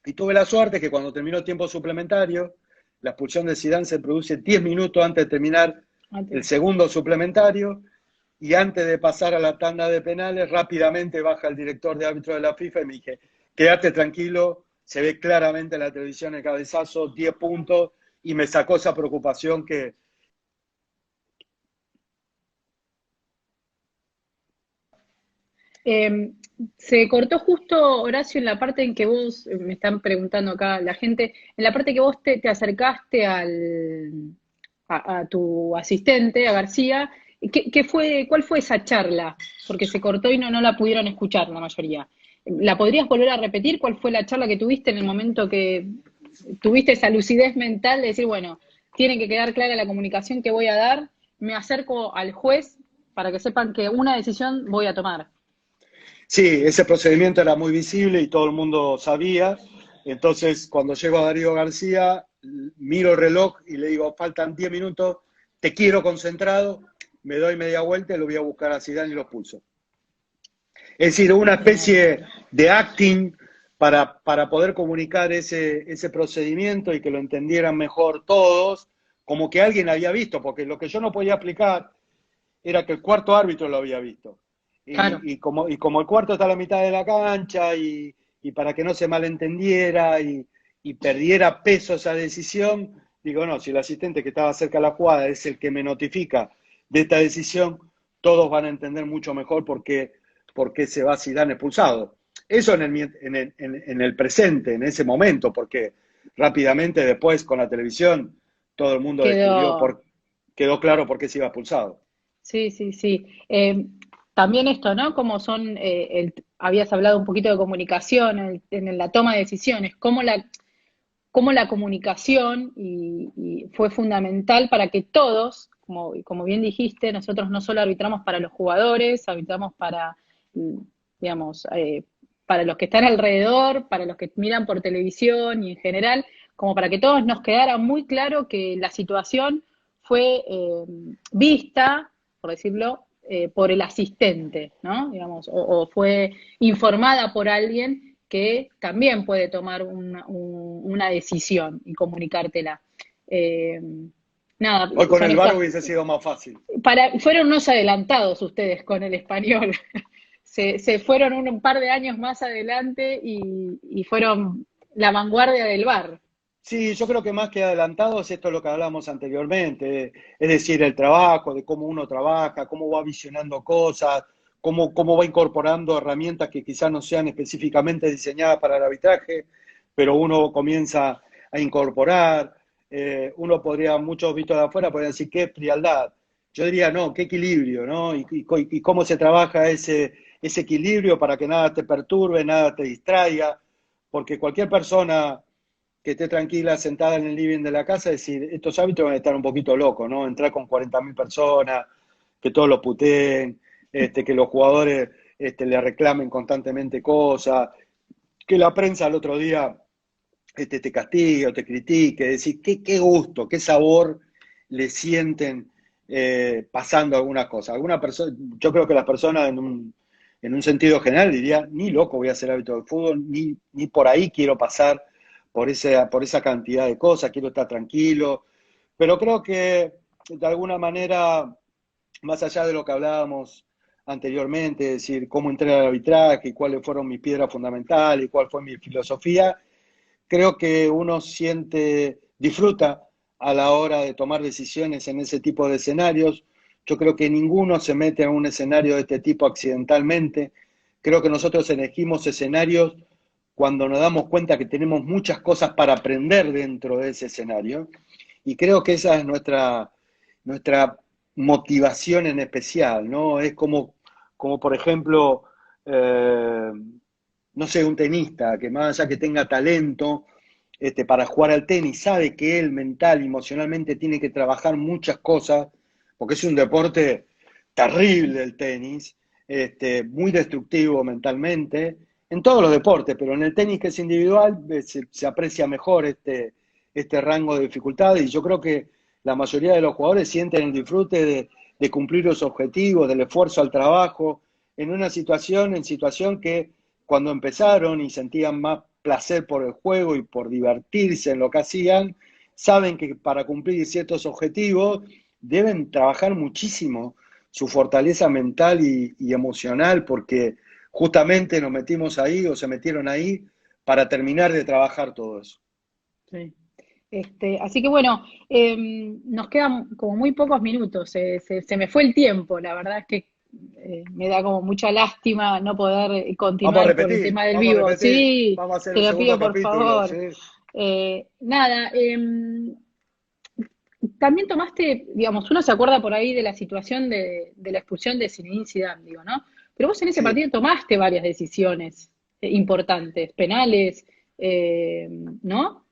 [SPEAKER 2] Y tuve la suerte que cuando terminó tiempo suplementario, la expulsión de Zidane se produce 10 minutos antes de terminar el segundo suplementario, y antes de pasar a la tanda de penales, rápidamente baja el director de árbitro de la FIFA y me dije, quédate tranquilo, se ve claramente en la televisión el cabezazo, 10 puntos, y me sacó esa preocupación que...
[SPEAKER 1] Eh, Se cortó justo, Horacio, en la parte en que vos, me están preguntando acá la gente, en la parte que vos te acercaste a tu asistente, a García. ¿Cuál fue esa charla? Porque se cortó y no la pudieron escuchar la mayoría. ¿La podrías volver a repetir? ¿Cuál fue la charla que tuviste en el momento que tuviste esa lucidez mental de decir, bueno, tiene que quedar clara la comunicación que voy a dar, me acerco al juez para que sepan que una decisión voy a tomar?
[SPEAKER 2] Sí, ese procedimiento era muy visible y todo el mundo sabía. Entonces, cuando llego a Darío García, miro el reloj y le digo, faltan 10 minutos, te quiero concentrado, me doy media vuelta y lo voy a buscar a Zidane y lo expulso. Es decir, una especie de acting para poder comunicar ese procedimiento y que lo entendieran mejor todos, como que alguien había visto, porque lo que yo no podía explicar era que el cuarto árbitro lo había visto.
[SPEAKER 1] Claro.
[SPEAKER 2] Y como el cuarto está a la mitad de la cancha y para que no se malentendiera y perdiera peso esa decisión, digo, no, si el asistente que estaba cerca de la jugada es el que me notifica de esta decisión, todos van a entender mucho mejor por qué se va Zidane expulsado. Eso en el presente, en ese momento, porque rápidamente después con la televisión todo el mundo descubrió,
[SPEAKER 1] Quedó,
[SPEAKER 2] quedó claro por qué se iba expulsado.
[SPEAKER 1] sí, sí, sí. También esto, ¿no? Como son, habías hablado un poquito de comunicación en la toma de decisiones, cómo la comunicación y fue fundamental para que todos, como bien dijiste, nosotros no solo arbitramos para los jugadores, arbitramos para, mm, digamos, para los que están alrededor, para los que miran por televisión y en general, como para que todos nos quedara muy claro que la situación fue vista, por decirlo, por el asistente, ¿no? Digamos, o fue informada por alguien que también puede tomar una decisión y comunicártela. Eh, Nada,
[SPEAKER 2] Hoy con
[SPEAKER 1] son
[SPEAKER 2] el VAR
[SPEAKER 1] estas.
[SPEAKER 2] hubiese sido más fácil.
[SPEAKER 1] Fueron unos adelantados ustedes con el español. Se fueron un par de años más adelante y fueron la vanguardia del VAR.
[SPEAKER 2] Sí, yo creo que más que adelantados, esto es lo que hablamos anteriormente, es decir, el trabajo, de cómo uno trabaja, cómo va visionando cosas, cómo va incorporando herramientas que quizás no sean específicamente diseñadas para el arbitraje, pero uno comienza a incorporar. Uno podría, muchos vistos de afuera, podrían decir, qué frialdad. Yo diría, no, qué equilibrio, ¿no? Y cómo se trabaja ese equilibrio para que nada te perturbe, nada te distraiga, porque cualquier persona que esté tranquila, sentada en el living de la casa, es decir, estos hábitos van a estar un poquito locos, ¿no? Entrar con 40.000 personas, que todos lo puteen. que los jugadores le reclamen constantemente cosas, que la prensa al otro día te castigue o te critique, decir, qué gusto, qué sabor le sienten pasando algunas cosas. Yo creo que las personas en un sentido general dirían, ni loco voy a ser árbitro de fútbol, ni por ahí quiero pasar por esa cantidad de cosas, quiero estar tranquilo. Pero creo que de alguna manera, más allá de lo que hablábamos anteriormente, es decir, cómo entré al arbitraje y cuáles fueron mis piedras fundamentales y cuál fue mi filosofía, creo que uno disfruta a la hora de tomar decisiones en ese tipo de escenarios. Yo creo que ninguno se mete en un escenario de este tipo accidentalmente. Creo que nosotros elegimos escenarios cuando nos damos cuenta que tenemos muchas cosas para aprender dentro de ese escenario. Y creo que esa es nuestra motivación en especial, ¿no? Es como por ejemplo, eh, no sé, un tenista que más allá que tenga talento para jugar al tenis, sabe que él mental, emocionalmente tiene que trabajar muchas cosas, porque es un deporte terrible el tenis, muy destructivo mentalmente, en todos los deportes, pero en el tenis que es individual se aprecia mejor este rango de dificultad y yo creo que la mayoría de los jugadores sienten el disfrute de cumplir los objetivos, del esfuerzo al trabajo, en situación que cuando empezaron y sentían más placer por el juego y por divertirse en lo que hacían, saben que para cumplir ciertos objetivos deben trabajar muchísimo su fortaleza mental y emocional porque justamente nos metimos ahí o se metieron ahí para terminar de trabajar todo eso.
[SPEAKER 1] Sí. Así que bueno, nos quedan como muy pocos minutos, se me fue el tiempo, la verdad es que me da como mucha lástima no poder continuar por el tema del
[SPEAKER 2] vamos a
[SPEAKER 1] vivo.
[SPEAKER 2] repetir,
[SPEAKER 1] Sí,
[SPEAKER 2] vamos a hacer
[SPEAKER 1] te
[SPEAKER 2] el
[SPEAKER 1] lo pido
[SPEAKER 2] segundo
[SPEAKER 1] por
[SPEAKER 2] capítulo,
[SPEAKER 1] favor.
[SPEAKER 2] ¿sí?
[SPEAKER 1] Nada, también tomaste, digamos, uno se acuerda por ahí de la situación de la expulsión de Zinedine Zidane, digo, ¿no? Pero vos en ese
[SPEAKER 2] Sí,
[SPEAKER 1] partido tomaste varias decisiones importantes, penales, eh, ¿no?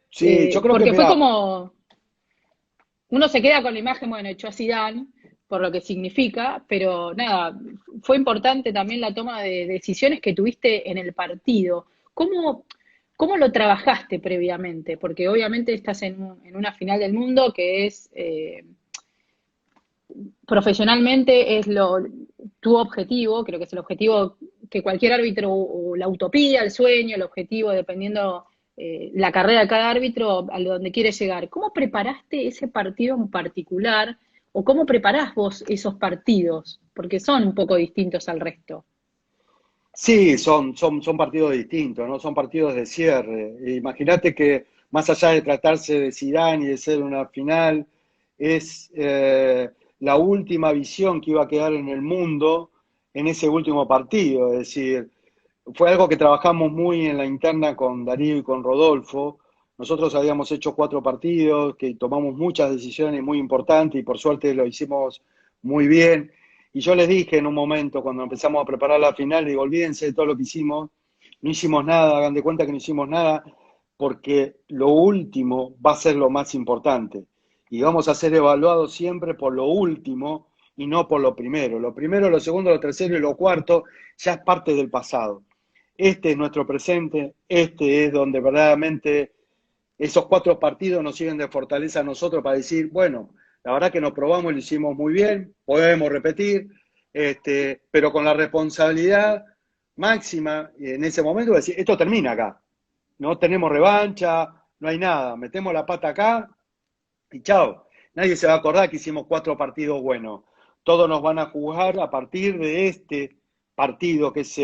[SPEAKER 2] sí, yo creo que,
[SPEAKER 1] Porque fue
[SPEAKER 2] mira,
[SPEAKER 1] como, uno se queda con la imagen, bueno, echó a Zidane, por lo que significa, pero nada, fue importante también la toma de decisiones que tuviste en el partido. ¿Cómo, cómo lo trabajaste previamente? Porque obviamente estás en una final del mundo que es, profesionalmente es tu objetivo, creo que es el objetivo que cualquier árbitro, o la utopía, el sueño, el objetivo, dependiendo la carrera de cada árbitro, a donde quiere llegar. ¿Cómo preparaste ese partido en particular? ¿O cómo preparás vos esos partidos? Porque son un poco distintos al resto.
[SPEAKER 2] sí, son partidos distintos, ¿no? Son partidos de cierre. Imagínate que más allá de tratarse de Zidane y de ser una final, es la última visión que iba a quedar en el mundo en ese último partido. Es decir, fue algo que trabajamos muy en la interna con Darío y con Rodolfo. Nosotros habíamos hecho 4 partidos, que tomamos muchas decisiones muy importantes y por suerte lo hicimos muy bien. Y yo les dije en un momento, cuando empezamos a preparar la final, digo, olvídense de todo lo que hicimos, no hicimos nada, hagan de cuenta que no hicimos nada, porque lo último va a ser lo más importante. Y vamos a ser evaluados siempre por lo último y no por lo primero. Lo primero, lo segundo, lo tercero y lo cuarto ya es parte del pasado. Este es nuestro presente, este es donde verdaderamente esos 4 partidos nos sirven de fortaleza a nosotros para decir, bueno, la verdad que nos probamos y lo hicimos muy bien, podemos repetir, pero con la responsabilidad máxima en ese momento de decir, esto termina acá, no tenemos revancha, no hay nada, metemos la pata acá y chao. Nadie se va a acordar que hicimos 4 partidos buenos. Todos nos van a jugar a partir de este partido que es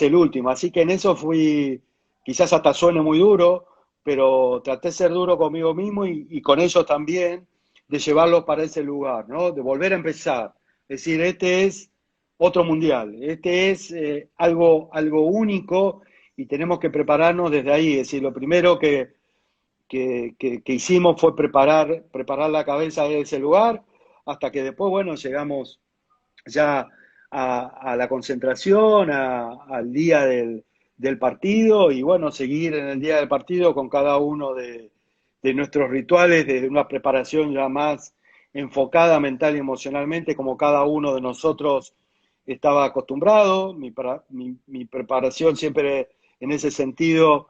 [SPEAKER 2] el último. Así que en eso fui, quizás hasta suene muy duro, pero traté de ser duro conmigo mismo y con ellos también, de llevarlos para ese lugar, ¿no? De volver a empezar. Es decir, este es otro mundial, este es algo único y tenemos que prepararnos desde ahí. Es decir, lo primero que hicimos fue preparar la cabeza de ese lugar, hasta que después, bueno, llegamos ya a la concentración, al día del partido, y bueno, seguir en el día del partido con cada uno de nuestros rituales, de una preparación ya más enfocada mental y emocionalmente como cada uno de nosotros estaba acostumbrado. Mi preparación siempre en ese sentido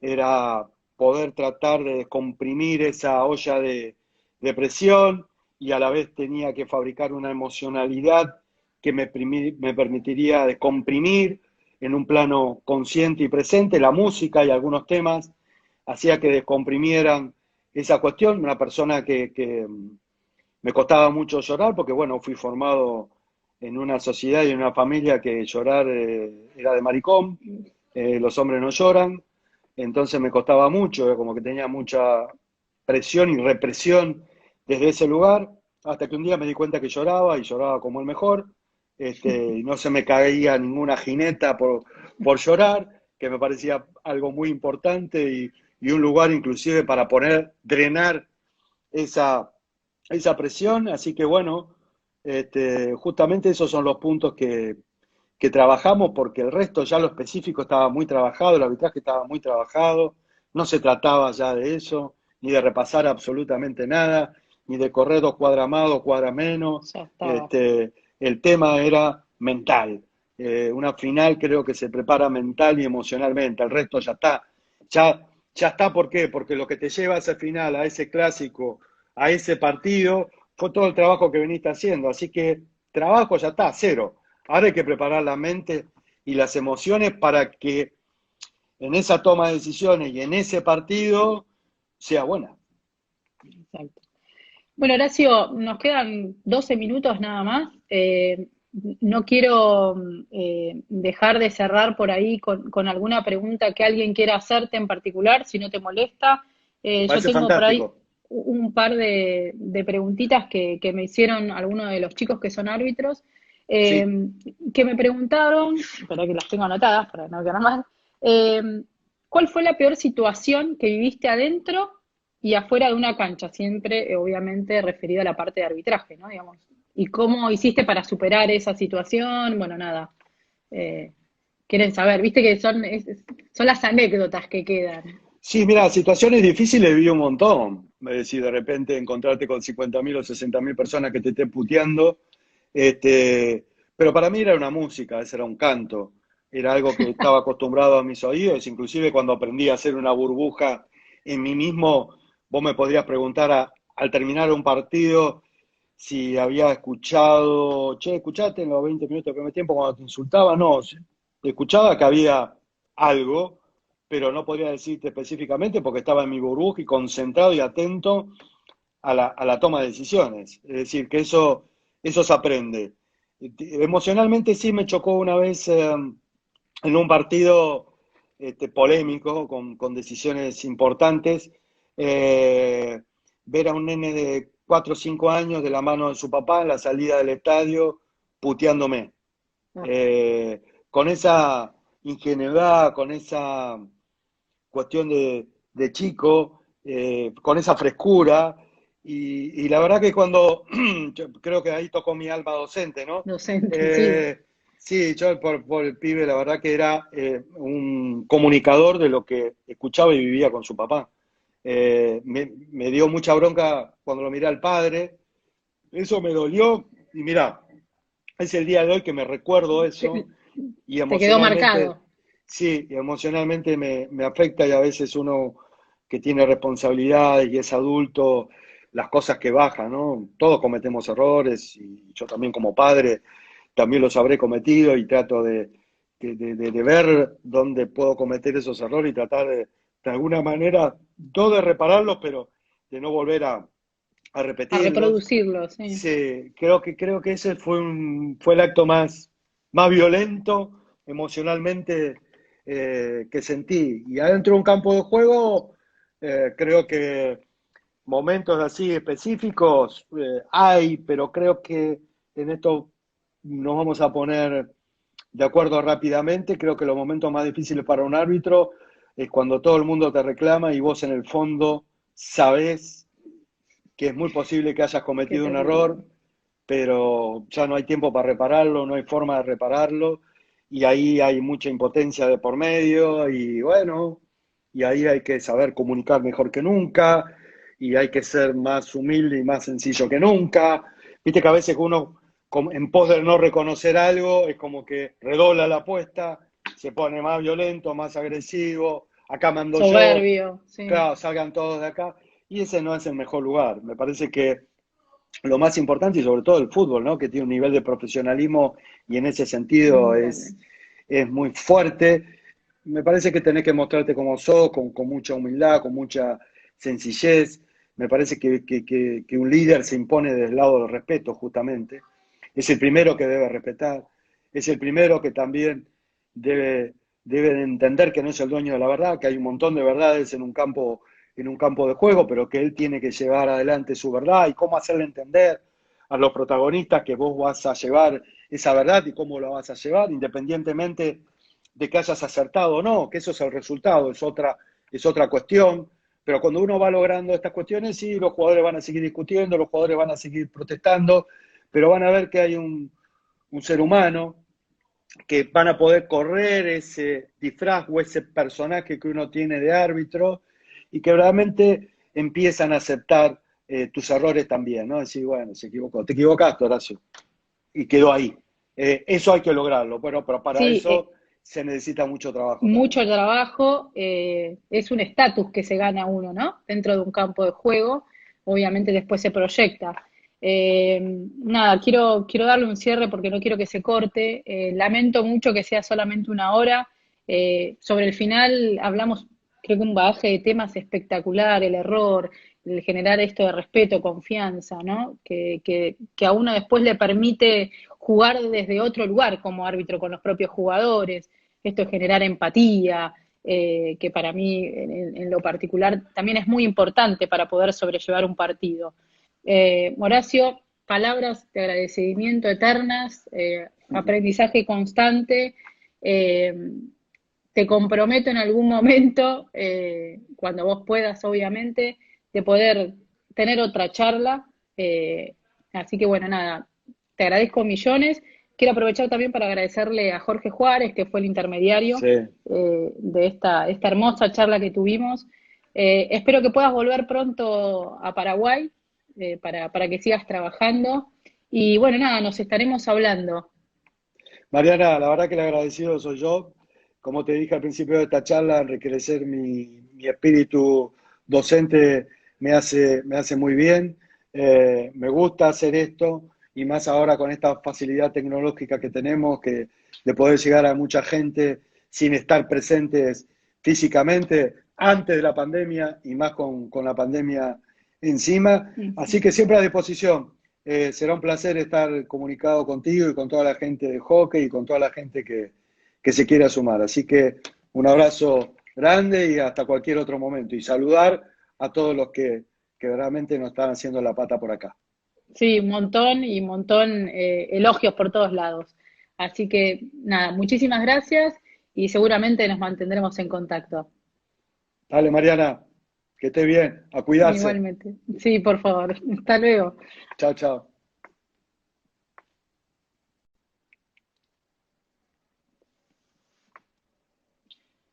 [SPEAKER 2] era poder tratar de comprimir esa olla de presión y a la vez tenía que fabricar una emocionalidad que me permitiría descomprimir en un plano consciente y presente. La música y algunos temas hacía que descomprimieran esa cuestión. Una persona que me costaba mucho llorar porque, bueno, fui formado en una sociedad y en una familia que llorar era de maricón, los hombres no lloran, entonces me costaba mucho, como que tenía mucha presión y represión desde ese lugar, hasta que un día me di cuenta que lloraba y lloraba como el mejor, y no se me caía ninguna jineta por llorar, que me parecía algo muy importante y un lugar inclusive para poner, drenar esa, esa presión, así que bueno, justamente esos son los puntos que trabajamos, porque el resto ya lo específico estaba muy trabajado, el arbitraje estaba muy trabajado, no se trataba ya de eso, ni de repasar absolutamente nada, ni de correr 2 cuadras más, 2 cuadras menos,
[SPEAKER 1] Ya estaba.
[SPEAKER 2] este, el tema era mental. Una final creo que se prepara mental y emocionalmente, el resto ya está. Ya está, ¿por qué? Porque lo que te lleva a esa final, a ese clásico, a ese partido, fue todo el trabajo que viniste haciendo. Así que trabajo ya está, cero. Ahora hay que preparar la mente y las emociones para que en esa toma de decisiones y en ese partido sea buena.
[SPEAKER 1] Exacto. Bueno, Horacio, nos quedan 12 minutos nada más. No quiero dejar de cerrar por ahí con alguna pregunta que alguien quiera hacerte en particular, si no te molesta.
[SPEAKER 2] Me
[SPEAKER 1] Yo
[SPEAKER 2] parece
[SPEAKER 1] tengo por ahí
[SPEAKER 2] fantástico.
[SPEAKER 1] un par de preguntitas que me hicieron algunos de los chicos que son árbitros, eh,
[SPEAKER 2] Sí.
[SPEAKER 1] que me preguntaron, espera que las tengo anotadas para no quedar mal, eh, ¿cuál fue la peor situación que viviste adentro y afuera de una cancha? Siempre, obviamente, referido a la parte de arbitraje, ¿no? Digamos. ¿Y cómo hiciste para superar esa situación? Bueno, nada. eh, Quieren saber, viste que son las anécdotas que quedan.
[SPEAKER 2] Sí, mira, situaciones difíciles vi un montón. Es decir, de repente encontrarte con 50.000 o 60.000 personas que te estén puteando. Pero para mí era una música, ese era un canto. Era algo que estaba acostumbrado a mis oídos. Inclusive cuando aprendí a hacer una burbuja en mí mismo, vos me podrías preguntar al terminar un partido si había escuchado, che, escuchaste en los 20 minutos del primer tiempo cuando te insultaba. No, escuchaba que había algo, pero no podría decirte específicamente porque estaba en mi burbuja y concentrado y atento a la toma de decisiones. Es decir, que eso se aprende. Emocionalmente sí me chocó una vez en un partido polémico, con decisiones importantes, eh, ver a un nene de 4 o 5 años de la mano de su papá en la salida del estadio puteándome.
[SPEAKER 1] Ah,
[SPEAKER 2] Eh, con esa ingenuidad, con esa cuestión de chico, con esa frescura. Y la verdad que cuando, yo creo que ahí tocó mi alma docente, ¿no?
[SPEAKER 1] docente, sí.
[SPEAKER 2] Eh, sí, yo por el pibe, la verdad que era un comunicador de lo que escuchaba y vivía con su papá. Me dio mucha bronca cuando lo miré al padre, eso me dolió y mira, es el día de hoy que me recuerdo eso
[SPEAKER 1] Te,
[SPEAKER 2] y
[SPEAKER 1] te quedó
[SPEAKER 2] emocionalmente,
[SPEAKER 1] marcado.
[SPEAKER 2] sí, y emocionalmente me afecta y a veces uno que tiene responsabilidades y es adulto, las cosas que bajan, ¿no? Todos cometemos errores y yo también como padre también los habré cometido y trato de ver dónde puedo cometer esos errores y tratar de alguna manera, no de repararlos, pero de no volver a
[SPEAKER 1] A
[SPEAKER 2] repetirlos.
[SPEAKER 1] reproducirlo, sí.
[SPEAKER 2] Sí, creo que ese fue el acto más violento emocionalmente que sentí. Y adentro de un campo de juego, creo que momentos así específicos hay, pero creo que en esto nos vamos a poner de acuerdo rápidamente. Creo que los momentos más difíciles para un árbitro es cuando todo el mundo te reclama y vos en el fondo sabés que es muy posible que hayas
[SPEAKER 1] Que
[SPEAKER 2] cometido un
[SPEAKER 1] te-
[SPEAKER 2] error, pero ya no hay tiempo para repararlo, no hay forma de repararlo, y ahí hay mucha impotencia de por medio, y bueno, y ahí hay que saber comunicar mejor que nunca, y hay que ser más humilde y más sencillo que nunca. Viste que a veces uno, en pos de no reconocer algo, es como que redobla la apuesta, se pone más violento, más agresivo, acá mando yo,
[SPEAKER 1] Soberbio, sí.
[SPEAKER 2] claro, salgan todos de acá, y ese no es el mejor lugar. Me parece que lo más importante, y sobre todo el fútbol, ¿no? Que tiene un nivel de profesionalismo y en ese sentido
[SPEAKER 1] Muy grande.
[SPEAKER 2] es muy fuerte. Me parece que tenés que mostrarte como sos, con mucha humildad, con mucha sencillez. Me parece que un líder se impone del lado del respeto, justamente. Es el primero que debe respetar, es el primero que también debe entender que no es el dueño de la verdad, que hay un montón de verdades en un campo de juego, pero que él tiene que llevar adelante su verdad y cómo hacerle entender a los protagonistas que vos vas a llevar esa verdad y cómo la vas a llevar, independientemente de que hayas acertado o no, que eso es el resultado, es otra cuestión. Pero cuando uno va logrando estas cuestiones, sí, los jugadores van a seguir discutiendo, los jugadores van a seguir protestando, pero van a ver que hay un ser humano, que van a poder correr ese disfraz o ese personaje que uno tiene de árbitro y que realmente empiezan a aceptar tus errores también, ¿no? Decir, bueno, se equivocó, te equivocaste, Horacio, y quedó ahí. Eso hay que lograrlo, bueno, pero para
[SPEAKER 1] Sí,
[SPEAKER 2] eso se necesita mucho trabajo también.
[SPEAKER 1] mucho trabajo, es un estatus que se gana uno, ¿no? Dentro de un campo de juego, obviamente después se proyecta. Nada, quiero darle un cierre porque no quiero que se corte. Lamento mucho que sea solamente una hora. Sobre el final hablamos, creo que un bagaje de temas espectacular, el error, el generar esto de respeto, confianza, ¿no? Que a uno después le permite jugar desde otro lugar como árbitro con los propios jugadores, esto es generar empatía, que para mí en lo particular también es muy importante para poder sobrellevar un partido. Horacio, palabras de agradecimiento eternas, aprendizaje constante. eh, Te comprometo en algún momento, cuando vos puedas, obviamente, de poder tener otra charla. Así que bueno, nada, te agradezco millones. Quiero aprovechar también para agradecerle a Jorge Juárez, que fue el intermediario
[SPEAKER 2] Sí.
[SPEAKER 1] de esta hermosa charla que tuvimos. Espero que puedas volver pronto a Paraguay, para que sigas trabajando. Y bueno, nada, nos estaremos hablando.
[SPEAKER 2] Mariana, la verdad que el agradecido soy yo. Como te dije al principio de esta charla, enriquecer mi espíritu docente me hace muy bien. Me gusta hacer esto y más ahora con esta facilidad tecnológica que tenemos, que de poder llegar a mucha gente sin estar presentes físicamente antes de la pandemia y más con la pandemia encima. Así que siempre a disposición. Será un placer estar comunicado contigo y con toda la gente de hockey y con toda la gente que se quiera sumar. Así que un abrazo grande y hasta cualquier otro momento. Y saludar a todos los que realmente nos están haciendo la pata por acá.
[SPEAKER 1] Sí, un montón y un montón, elogios por todos lados. Así que nada, muchísimas gracias y seguramente nos mantendremos en contacto.
[SPEAKER 2] Dale, Mariana, que esté bien, a cuidarse.
[SPEAKER 1] Igualmente. Sí, por favor. Hasta luego.
[SPEAKER 2] Chao, chao.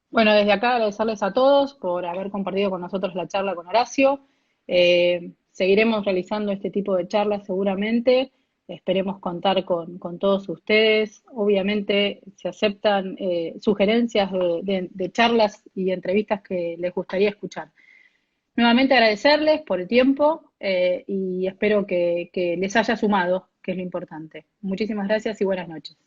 [SPEAKER 1] Bueno, desde acá agradecerles a todos por haber compartido con nosotros la charla con Horacio. Seguiremos realizando este tipo de charlas seguramente. Esperemos contar con todos ustedes. Obviamente se aceptan sugerencias de charlas y entrevistas que les gustaría escuchar. Nuevamente agradecerles por el tiempo, y espero que les haya sumado, que es lo importante. Muchísimas gracias y buenas noches.